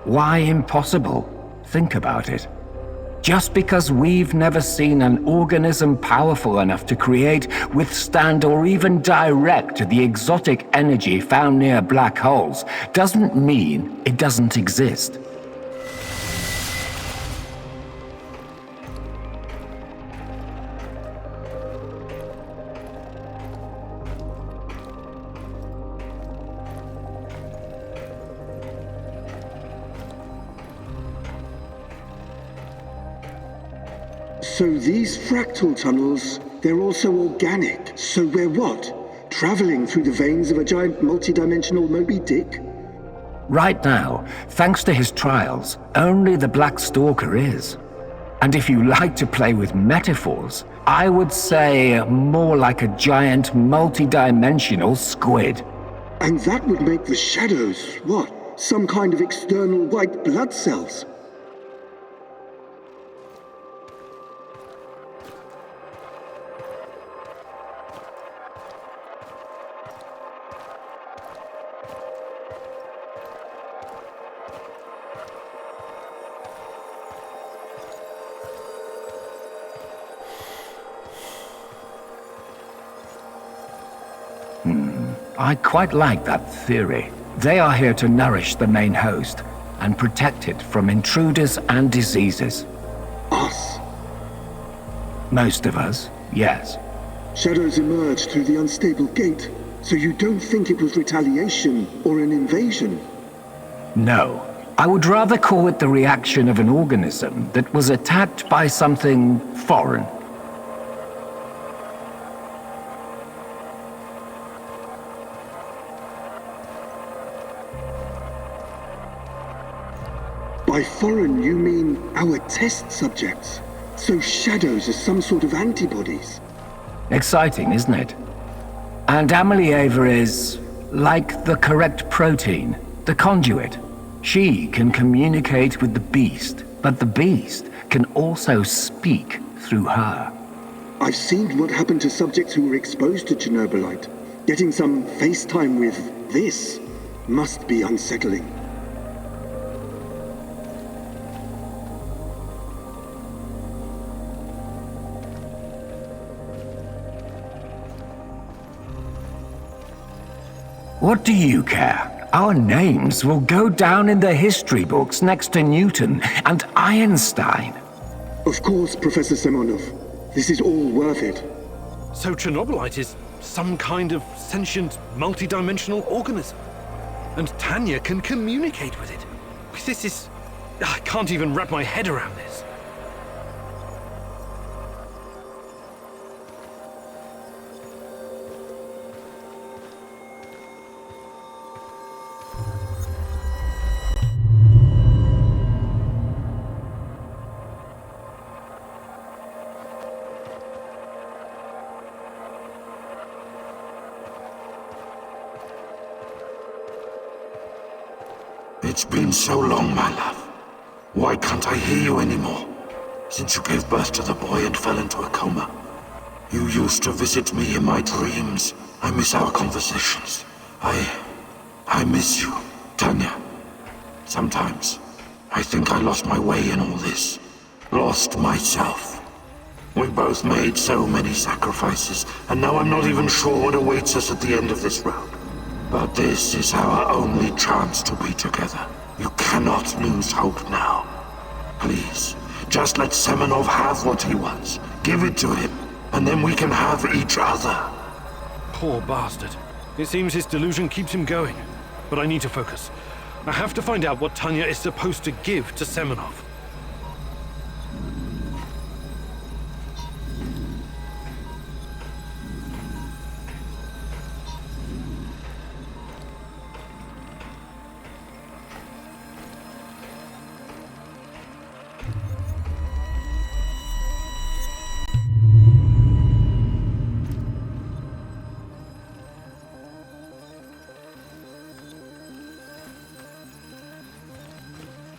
Why impossible? Think about it. Just because we've never seen an organism powerful enough to create, withstand, or even direct the exotic energy found near black holes, doesn't mean it doesn't exist. So these fractal tunnels, they're also organic. So we're what? traveling through the veins of a giant multi-dimensional Moby Dick? Right now, thanks to his trials, only the Black Stalker is. And if you like to play with metaphors, I would say more like a giant multi-dimensional squid. And that would make the shadows, what? Some kind of external white blood cells? I quite like that theory. They are here to nourish the main host and protect it from intruders and diseases. Us? Most of us, yes. Shadows emerged through the unstable gate, so you don't think it was retaliation or an invasion? No. I would rather call it the reaction of an organism that was attacked by something foreign. By foreign, you mean our test subjects? So shadows are some sort of antibodies? Exciting, isn't it? And Amelie-Ava is like the correct protein, the conduit. She can communicate with the beast, but the beast can also speak through her. I've seen what happened to subjects who were exposed to Chernobylite. Getting some FaceTime with this must be unsettling. What do you care? Our names will go down in the history books next to Newton and Einstein. Of course, Professor Semonov. This is all worth it. So Chernobylite is some kind of sentient, multi-dimensional organism. And Tanya can communicate with it. This is... I can't even wrap my head around this. It's been so long, my love. Why can't I hear you anymore? Since you gave birth to the boy and fell into a coma. You used to visit me in my dreams. I miss our conversations. I miss you, Tanya. Sometimes, I think I lost my way in all this. Lost myself. We both made so many sacrifices, and now I'm not even sure what awaits us at the end of this road. But this is our only chance to be together. You cannot lose hope now. Please, just let Semonov have what he wants. Give it to him, and then we can have each other. Poor bastard. It seems his delusion keeps him going. But I need to focus. I have to find out what Tanya is supposed to give to Semonov.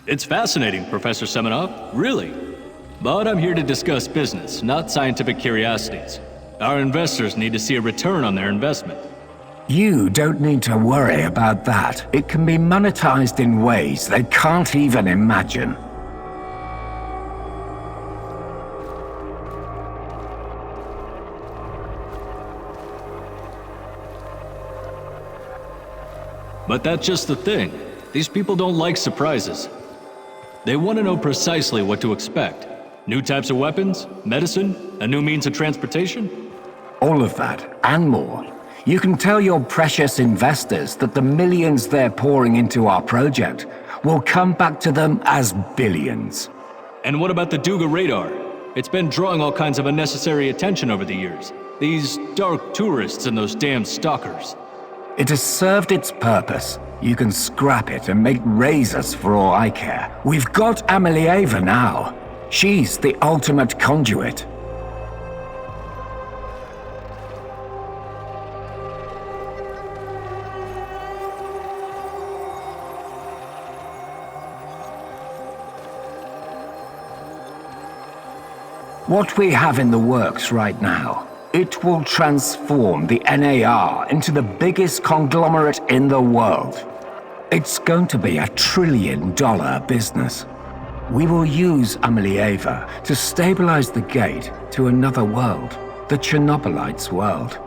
It's fascinating, Professor Semonov, really. But I'm here to discuss business, not scientific curiosities. Our investors need to see a return on their investment. You don't need to worry about that. It can be monetized in ways they can't even imagine. But that's just the thing. These people don't like surprises. They want to know precisely what to expect. New types of weapons, medicine, a new means of transportation? All of that, and more. You can tell your precious investors that the millions they're pouring into our project will come back to them as billions. And what about the Duga radar? It's been drawing all kinds of unnecessary attention over the years. These dark tourists and those damn stalkers. It has served its purpose. You can scrap it and make razors for all I care. We've got Amelieva now. She's the ultimate conduit. What we have in the works right now, it will transform the NAR into the biggest conglomerate in the world. It's going to be $1 trillion business. We will use Amelieva to stabilize the gate to another world, the Chernobylite's world.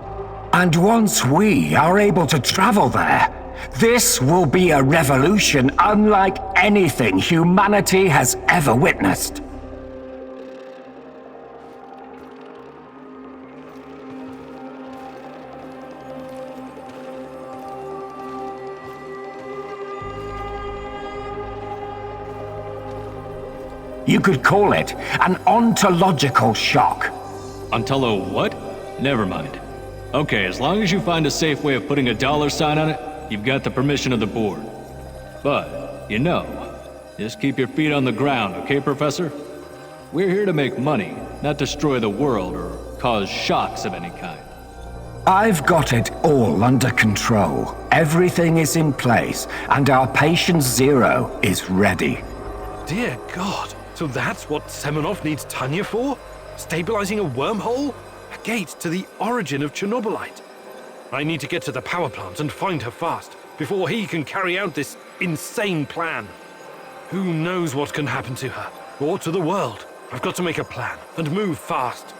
And once we are able to travel there, this will be a revolution unlike anything humanity has ever witnessed. You could call it an ontological shock. Ontolo what? Never mind. Okay, as long as you find a safe way of putting a $ sign on it, you've got the permission of the board. But, you know, just keep your feet on the ground, okay, Professor? We're here to make money, not destroy the world or cause shocks of any kind. I've got it all under control. Everything is in place, and our patient zero is ready. Dear God. So that's what Semenov needs Tanya for? Stabilizing a wormhole? A gate to the origin of Chernobylite. I need to get to the power plant and find her fast, before he can carry out this insane plan. Who knows what can happen to her, or to the world? I've got to make a plan, and move fast.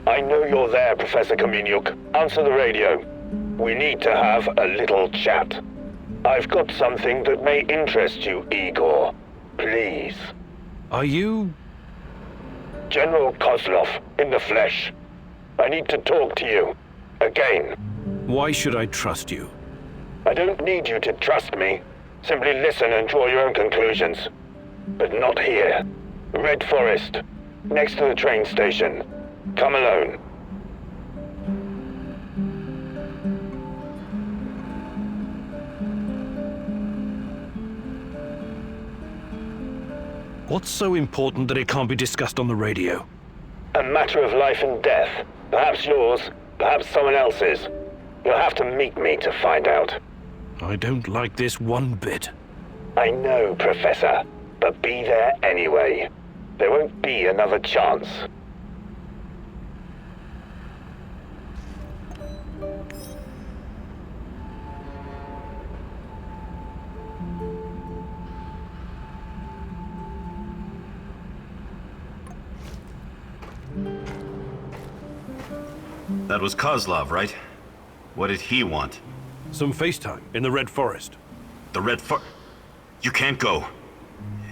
I know you're there, Professor Kaminyuk. Answer the radio. We need to have a little chat. I've got something that may interest you, Igor. Please. Are you... General Kozlov, in the flesh. I need to talk to you. Again. Why should I trust you? I don't need you to trust me. Simply listen and draw your own conclusions. But not here. Red Forest. Next to the train station. Come alone. What's so important that it can't be discussed on the radio? A matter of life and death. Perhaps yours, perhaps someone else's. You'll have to meet me to find out. I don't like this one bit. I know, Professor, but be there anyway. There won't be another chance. That was Kozlov, right? What did he want? Some FaceTime in the Red Forest. The Red Forest? You can't go.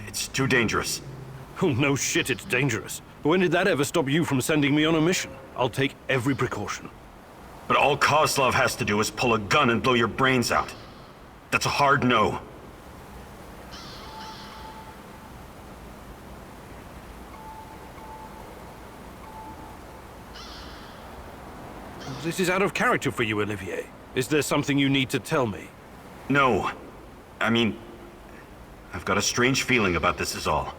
It's too dangerous. Oh, no shit, it's dangerous. But when did that ever stop you from sending me on a mission? I'll take every precaution. But all Kozlov has to do is pull a gun and blow your brains out. That's a hard no. This is out of character for you, Olivier. Is there something you need to tell me? No. I mean, I've got a strange feeling about this is all.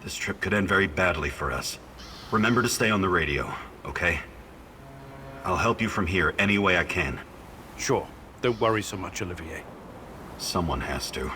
This trip could end very badly for us. Remember to stay on the radio, okay? I'll help you from here any way I can. Sure. Don't worry so much, Olivier. Someone has to.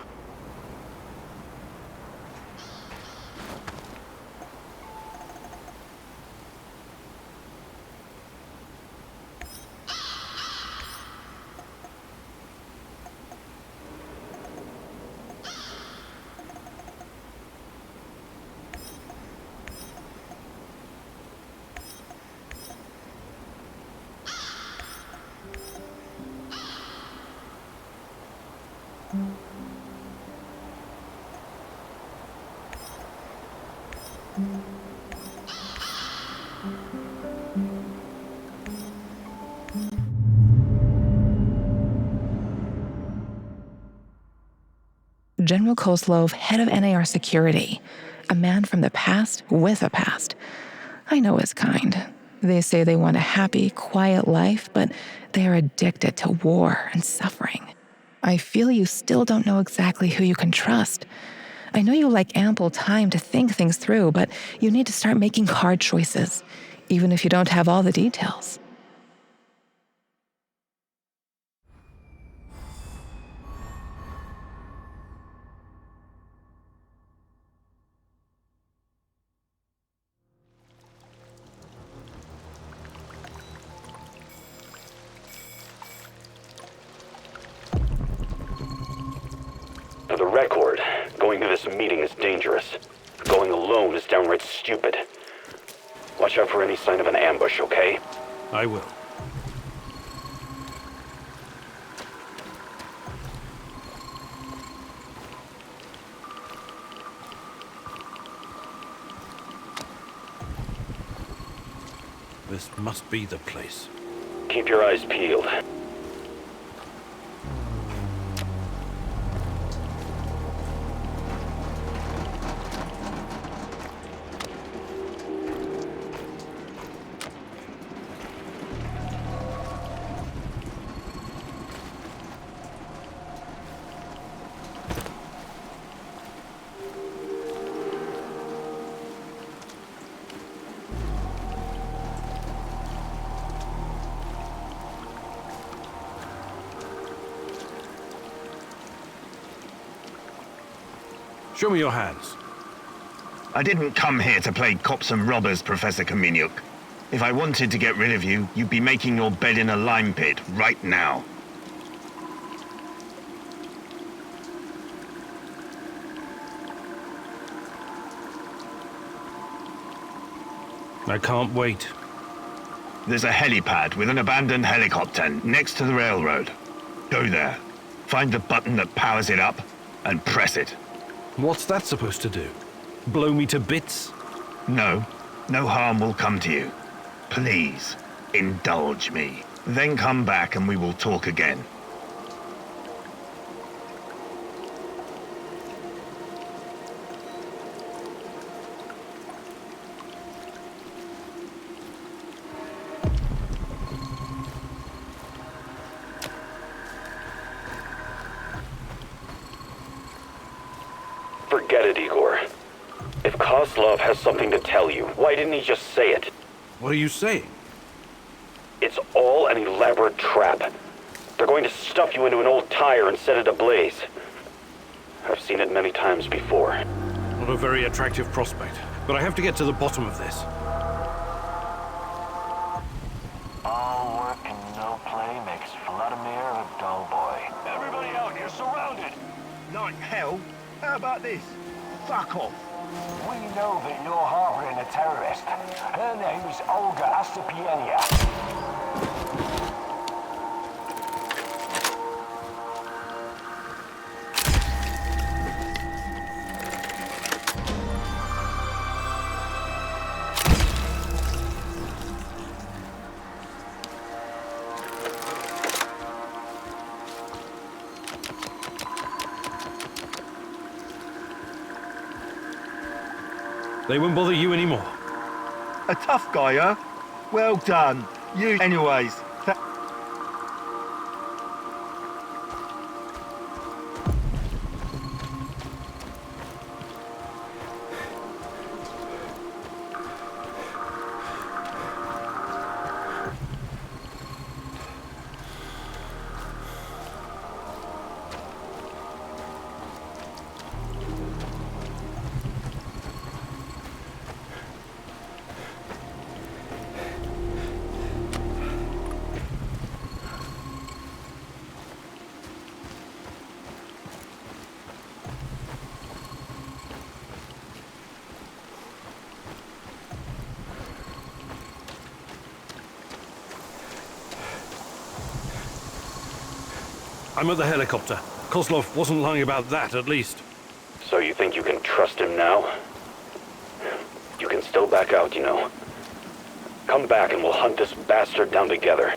General Koslov, head of NAR security. A man from the past with a past. I know his kind. They say they want a happy, quiet life, but they are addicted to war and suffering. I feel you still don't know exactly who you can trust. I know you like ample time to think things through, but you need to start making hard choices, even if you don't have all the details. For the record, going to this meeting is dangerous. Going alone is downright stupid. Watch out for any sign of an ambush, okay? I will. This must be the place. Keep your eyes peeled. Show me your hands. I didn't come here to play cops and robbers, Professor Kamieniuk. If I wanted to get rid of you, you'd be making your bed in a lime pit right now. I can't wait. There's a helipad with an abandoned helicopter next to the railroad. Go there, find the button that powers it up, and press it. What's that supposed to do? Blow me to bits? No, no harm will come to you. Please, indulge me. Then come back and we will talk again. Forget it, Igor. If Koslov has something to tell you, why didn't he just say it? What are you saying? It's all an elaborate trap. They're going to stuff you into an old tire and set it ablaze. I've seen it many times before. Not a very attractive prospect, but I have to get to the bottom of this. All work and no play makes Vladimir a dull boy. Everybody out, you're surrounded! Like hell? How about this? Fuck off. We know that you're harboring a terrorist. Her name's Olga Astapienia. They won't bother you anymore. A tough guy, huh? Well done. You anyways. I'm at the helicopter. Kozlov wasn't lying about that, at least. So you think you can trust him now? You can still back out, you know. Come back and we'll hunt this bastard down together.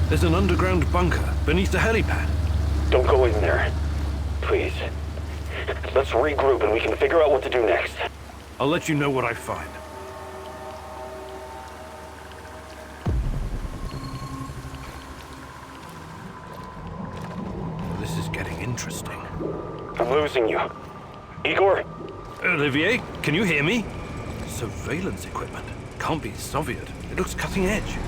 There's an underground bunker beneath the helipad. Don't go in there. Please. Let's regroup and we can figure out what to do next. I'll let you know what I find. This is getting interesting. I'm losing you. Igor? Olivier, can you hear me? Surveillance equipment. Can't be Soviet. It looks cutting edge.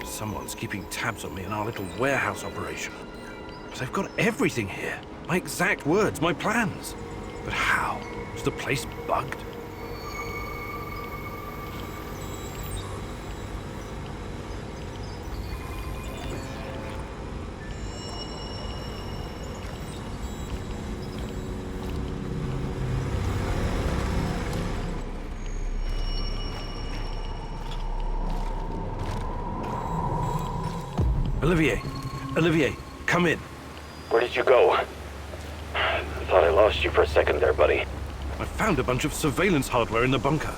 Someone's keeping tabs on me in our little warehouse operation. But I've got everything here. My exact words, my plans. But how? Is the place bugged? Olivier, come in. Where did you go? I thought I lost you for a second there, buddy. I found a bunch of surveillance hardware in the bunker.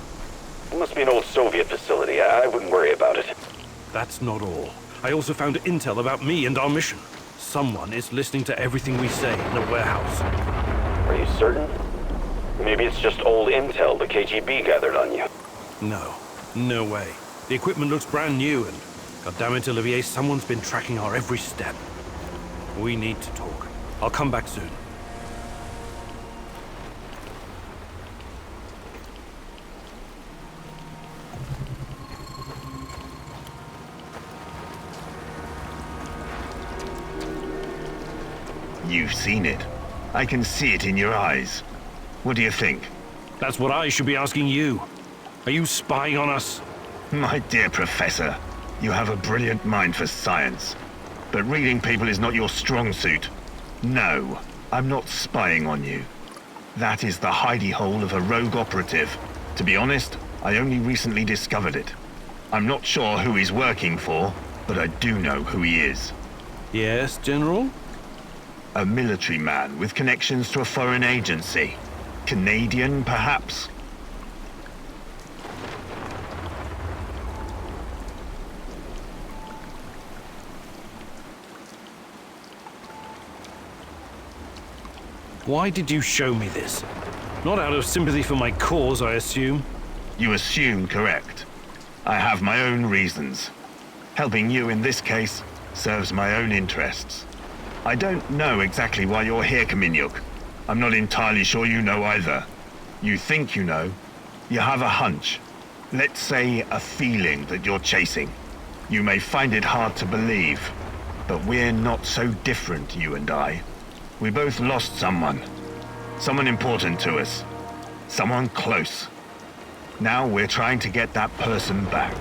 It must be an old Soviet facility. I wouldn't worry about it. That's not all. I also found intel about me and our mission. Someone is listening to everything we say in the warehouse. Are you certain? Maybe it's just old intel the KGB gathered on you. No way. The equipment looks brand new and... God damn it, Olivier, someone's been tracking our every step. We need to talk. I'll come back soon. You've seen it. I can see it in your eyes. What do you think? That's what I should be asking you. Are you spying on us? My dear Professor, you have a brilliant mind for science. But reading people is not your strong suit. No, I'm not spying on you. That is the hidey hole of a rogue operative. To be honest, I only recently discovered it. I'm not sure who he's working for, but I do know who he is. Yes, General? A military man with connections to a foreign agency. Canadian, perhaps? Why did you show me this? Not out of sympathy for my cause, I assume. You assume correct. I have my own reasons. Helping you in this case serves my own interests. I don't know exactly why you're here, Kaminyuk. I'm not entirely sure you know either. You think you know. You have a hunch. Let's say a feeling that you're chasing. You may find it hard to believe, but we're not so different, you and I. We both lost someone. Someone important to us. Someone close. Now we're trying to get that person back.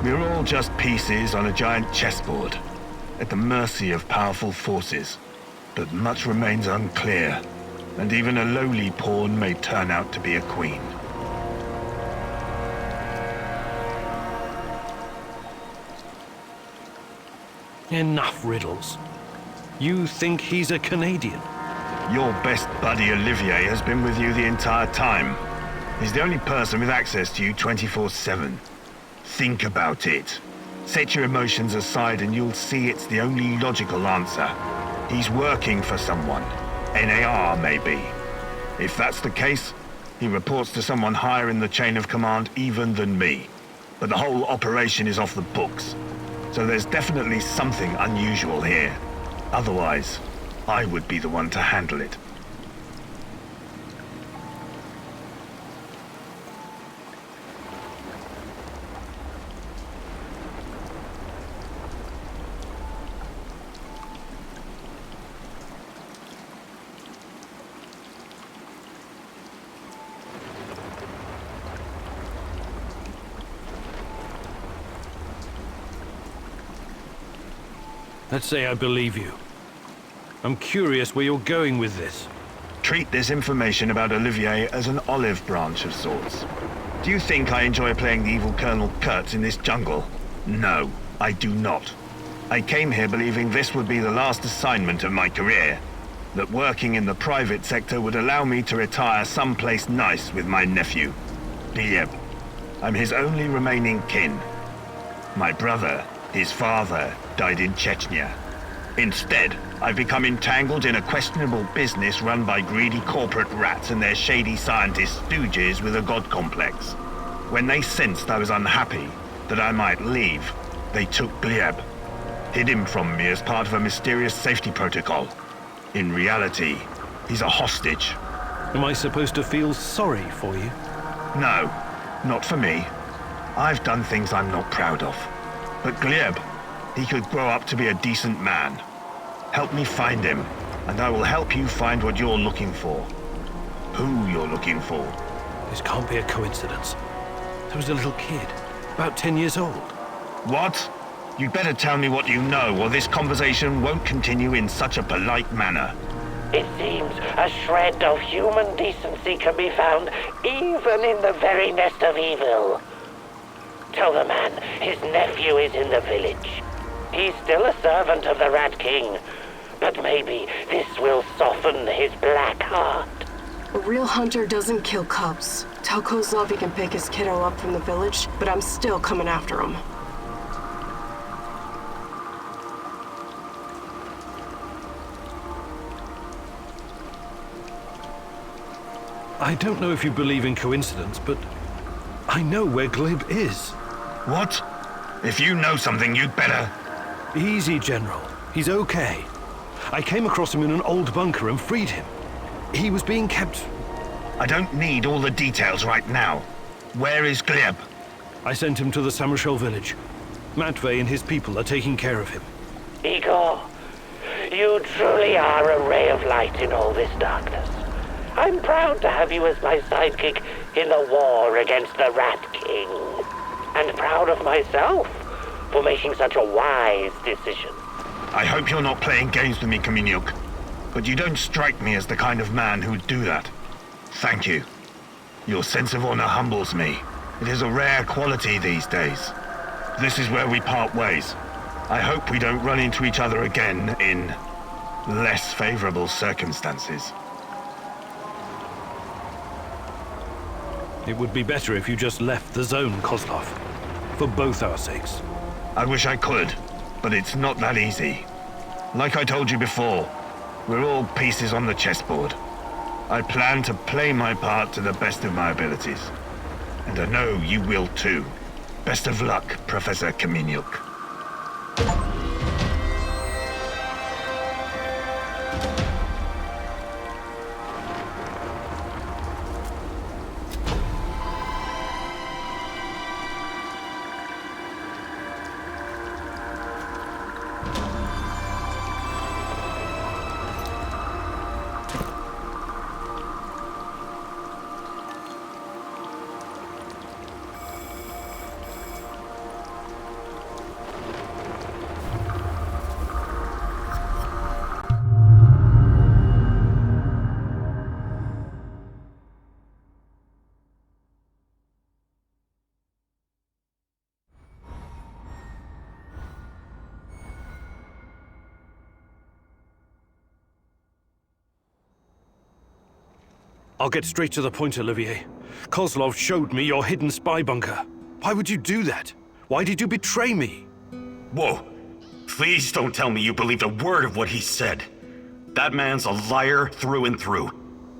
We're all just pieces on a giant chessboard, at the mercy of powerful forces. But much remains unclear, and even a lowly pawn may turn out to be a queen. Enough riddles. You think he's a Canadian? Your best buddy Olivier has been with you the entire time. He's the only person with access to you 24/7. Think about it. Set your emotions aside and you'll see it's the only logical answer. He's working for someone. NAR, maybe. If that's the case, he reports to someone higher in the chain of command even than me. But the whole operation is off the books. So there's definitely something unusual here. Otherwise, I would be the one to handle it. Let's say I believe you. I'm curious where you're going with this. Treat this information about Olivier as an olive branch of sorts. Do you think I enjoy playing the evil Colonel Kurtz in this jungle? No, I do not. I came here believing this would be the last assignment of my career. That working in the private sector would allow me to retire someplace nice with my nephew, Gleb. I'm his only remaining kin. My brother, his father, died in Chechnya. Instead, I've become entangled in a questionable business run by greedy corporate rats and their shady scientist stooges with a god complex. When they sensed I was unhappy, that I might leave, they took Gleb, hid him from me as part of a mysterious safety protocol. In reality, he's a hostage. Am I supposed to feel sorry for you? No, not for me. I've done things I'm not proud of. But Gleb, he could grow up to be a decent man. Help me find him, and I will help you find what you're looking for. Who you're looking for. This can't be a coincidence. There was a little kid, about 10 years old. What? You'd better tell me what you know, or this conversation won't continue in such a polite manner. It seems a shred of human decency can be found even in the very nest of evil. Tell the man his nephew is in the village. He's still a servant of the Rat King, but maybe this will soften his black heart. A real hunter doesn't kill cubs. Tell Kozlov he can pick his kiddo up from the village, but I'm still coming after him. I don't know if you believe in coincidence, but I know where Gleb is. What? If you know something, you'd better... Easy, General. He's okay. I came across him in an old bunker and freed him. He was being kept... I don't need all the details right now. Where is Gleb? I sent him to the Samarshal village. Matvey and his people are taking care of him. Igor, you truly are a ray of light in all this darkness. I'm proud to have you as my sidekick in the war against the Rat King. And proud of myself for making such a wise decision. I hope you're not playing games with me, Kaminyuk. But you don't strike me as the kind of man who'd do that. Thank you. Your sense of honor humbles me. It is a rare quality these days. This is where we part ways. I hope we don't run into each other again in less favorable circumstances. It would be better if you just left the zone, Kozlov. For both our sakes. I wish I could, but it's not that easy. Like I told you before, we're all pieces on the chessboard. I plan to play my part to the best of my abilities. And I know you will too. Best of luck, Professor Kamieniuk. I'll get straight to the point, Olivier. Kozlov showed me your hidden spy bunker. Why would you do that? Why did you betray me? Whoa. Please don't tell me you believed a word of what he said. That man's a liar through and through.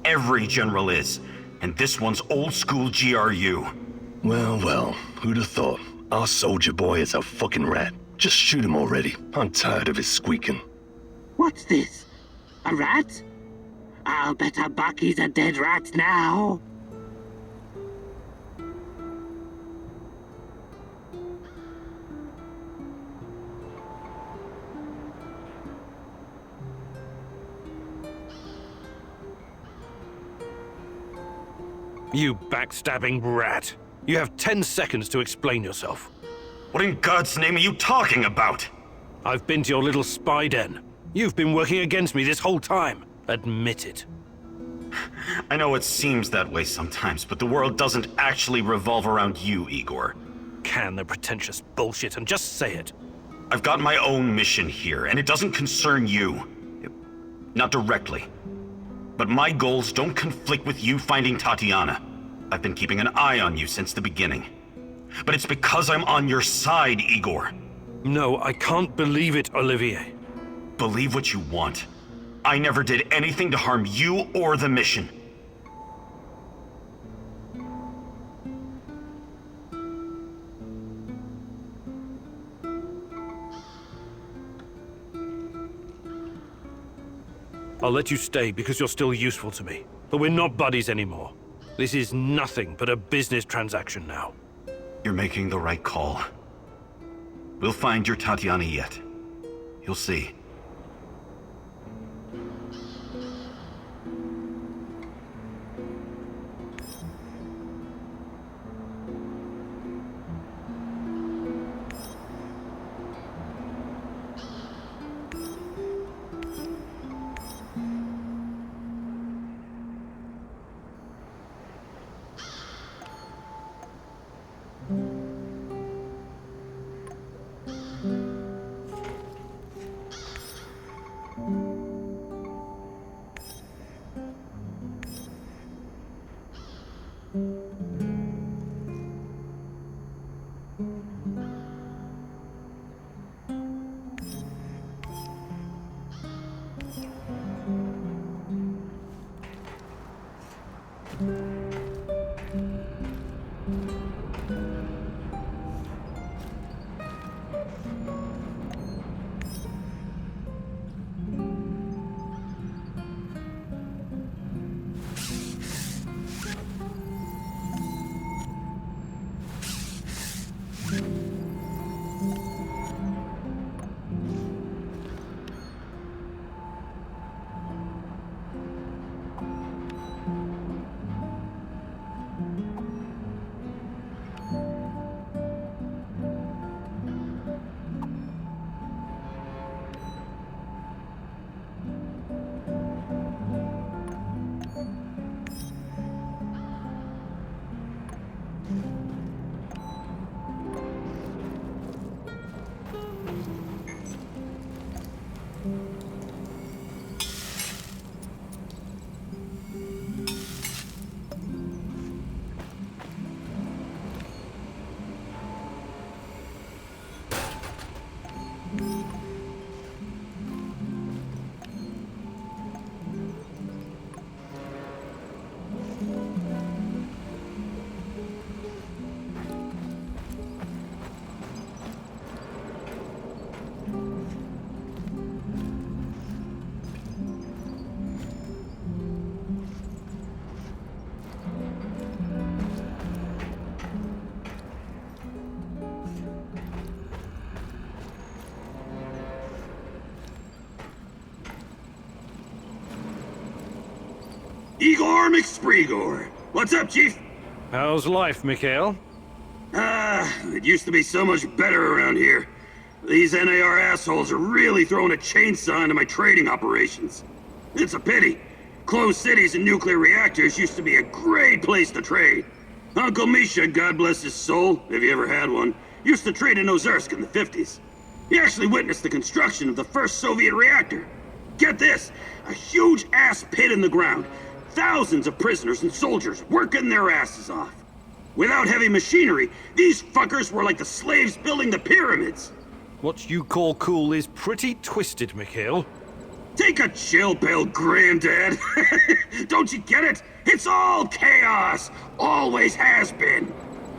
Every general is. And this one's old school GRU. Well, who'd have thought? Our soldier boy is a fucking rat. Just shoot him already. I'm tired of his squeaking. What's this? A rat? I'll bet a buck he's a dead rat now. You backstabbing rat. You have 10 seconds to explain yourself. What in God's name are you talking about? I've been to your little spy den. You've been working against me this whole time. Admit it. I know it seems that way sometimes, but the world doesn't actually revolve around you, Igor. Can the pretentious bullshit and just say it. I've got my own mission here, and it doesn't concern you. Not directly. But my goals don't conflict with you finding Tatiana. I've been keeping an eye on you since the beginning. But it's because I'm on your side, Igor. No, I can't believe it, Olivier. Believe what you want. I never did anything to harm you or the mission. I'll let you stay because you're still useful to me. But we're not buddies anymore. This is nothing but a business transaction now. You're making the right call. We'll find your Tatiana yet. You'll see. Igor McSpreegor. What's up, Chief? How's life, Mikhail? It used to be so much better around here. These NAR assholes are really throwing a chainsaw into my trading operations. It's a pity. Closed cities and nuclear reactors used to be a great place to trade. Uncle Misha, God bless his soul, if he ever had one, used to trade in Ozersk in the 50s. He actually witnessed the construction of the first Soviet reactor. Get this, a huge ass pit in the ground. Thousands of prisoners and soldiers working their asses off. Without heavy machinery, these fuckers were like the slaves building the pyramids. What you call cool is pretty twisted, Mikhail. Take a chill pill, Granddad. Don't you get it? It's all chaos. Always has been.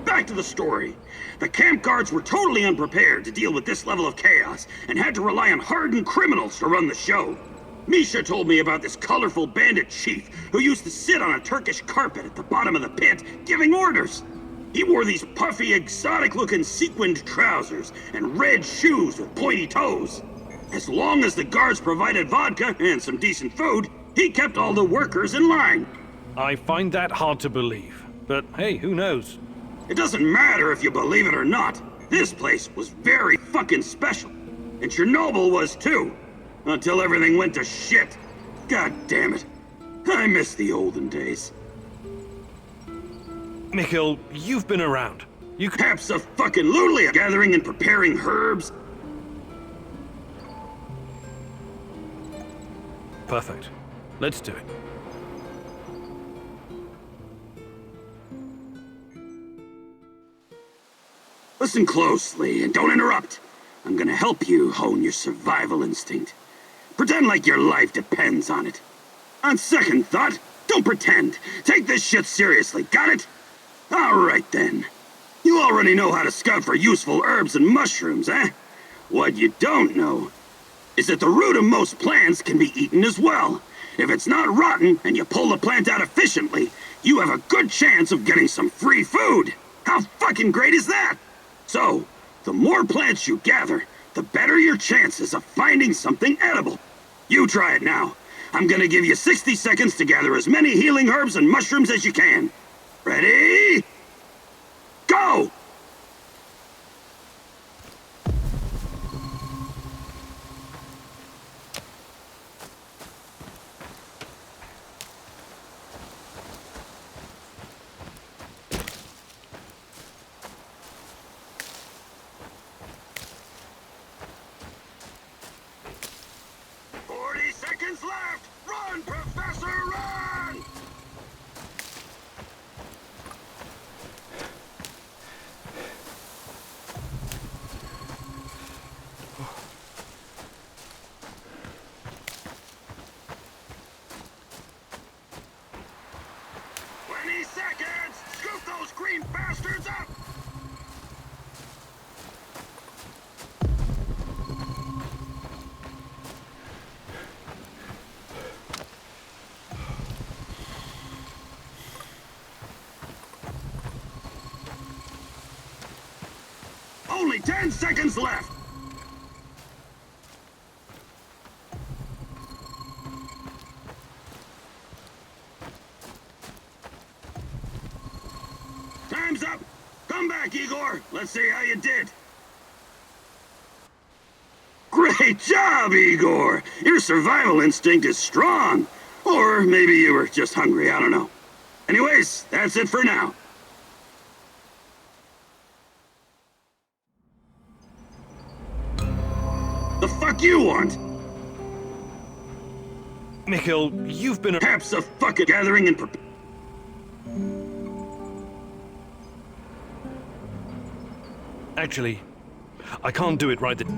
Back to the story. The camp guards were totally unprepared to deal with this level of chaos and had to rely on hardened criminals to run the show. Misha told me about this colorful bandit chief who used to sit on a Turkish carpet at the bottom of the pit, giving orders. He wore these puffy, exotic-looking sequined trousers and red shoes with pointy toes. As long as the guards provided vodka and some decent food, he kept all the workers in line. I find that hard to believe, but hey, who knows? It doesn't matter if you believe it or not. This place was very fucking special. And Chernobyl was too. Until everything went to shit. God damn it. I miss the olden days. Mikhail, you've been around. You could... Abso-fucking-lutely gathering and preparing herbs. Perfect. Let's do it. Listen closely and don't interrupt. I'm gonna help you hone your survival instinct. Pretend like your life depends on it. On second thought, don't pretend. Take this shit seriously, got it? Alright then. You already know how to scout for useful herbs and mushrooms, eh? What you don't know is that the root of most plants can be eaten as well. If it's not rotten and you pull the plant out efficiently, you have a good chance of getting some free food. How fucking great is that? So, the more plants you gather, the better your chances of finding something edible. You try it now. I'm gonna give you 60 seconds to gather as many healing herbs and mushrooms as you can. Ready? Go! Left! Run, Professor, run! Seconds! Scoop those green bastards up! Only 10 seconds left! Time's up! Come back, Igor! Let's see how you did! Great job, Igor! Your survival instinct is strong! Or maybe you were just hungry, I don't know. Anyways, that's it for now. The fuck you want? Mikhail, you've been perhaps a fucking gathering and Actually, I can't do it right this.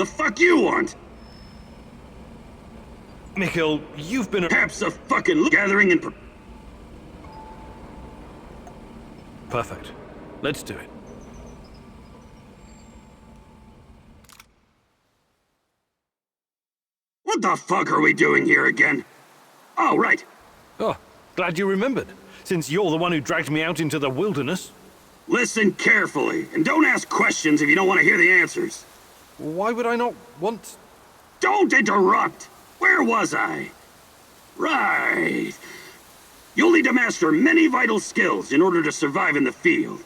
The fuck you want? Mikhail, you've been Perhaps a fucking gathering and... Perfect. Let's do it. What the fuck are we doing here again? Oh, right. Oh, glad you remembered, since you're the one who dragged me out into the wilderness. Listen carefully, and don't ask questions if you don't want to hear the answers. Why would I not want... Don't interrupt! Where was I? Right. You'll need to master many vital skills in order to survive in the field.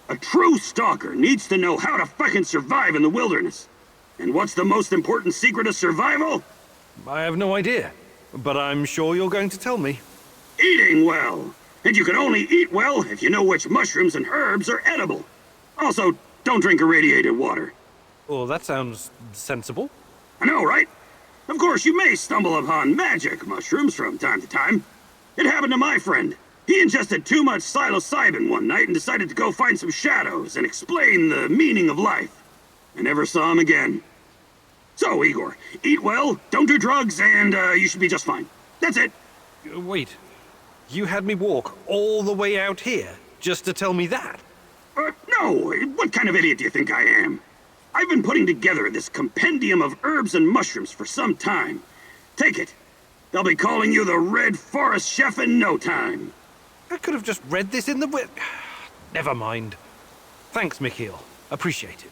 A true stalker needs to know how to fucking survive in the wilderness. And what's the most important secret of survival? I have no idea, but I'm sure you're going to tell me. Eating well. And you can only eat well if you know which mushrooms and herbs are edible. Also, don't drink irradiated water. Oh, that sounds sensible. I know, right? Of course, you may stumble upon magic mushrooms from time to time. It happened to my friend. He ingested too much psilocybin one night and decided to go find some shadows and explain the meaning of life. I never saw him again. So, Igor, eat well, don't do drugs, and you should be just fine. That's it. Wait, you had me walk all the way out here just to tell me that? No, what kind of idiot do you think I am? I've been putting together this compendium of herbs and mushrooms for some time. Take it. They'll be calling you the Red Forest Chef in no time. I could have just read this in the Never mind. Thanks, Mikhail. Appreciate it.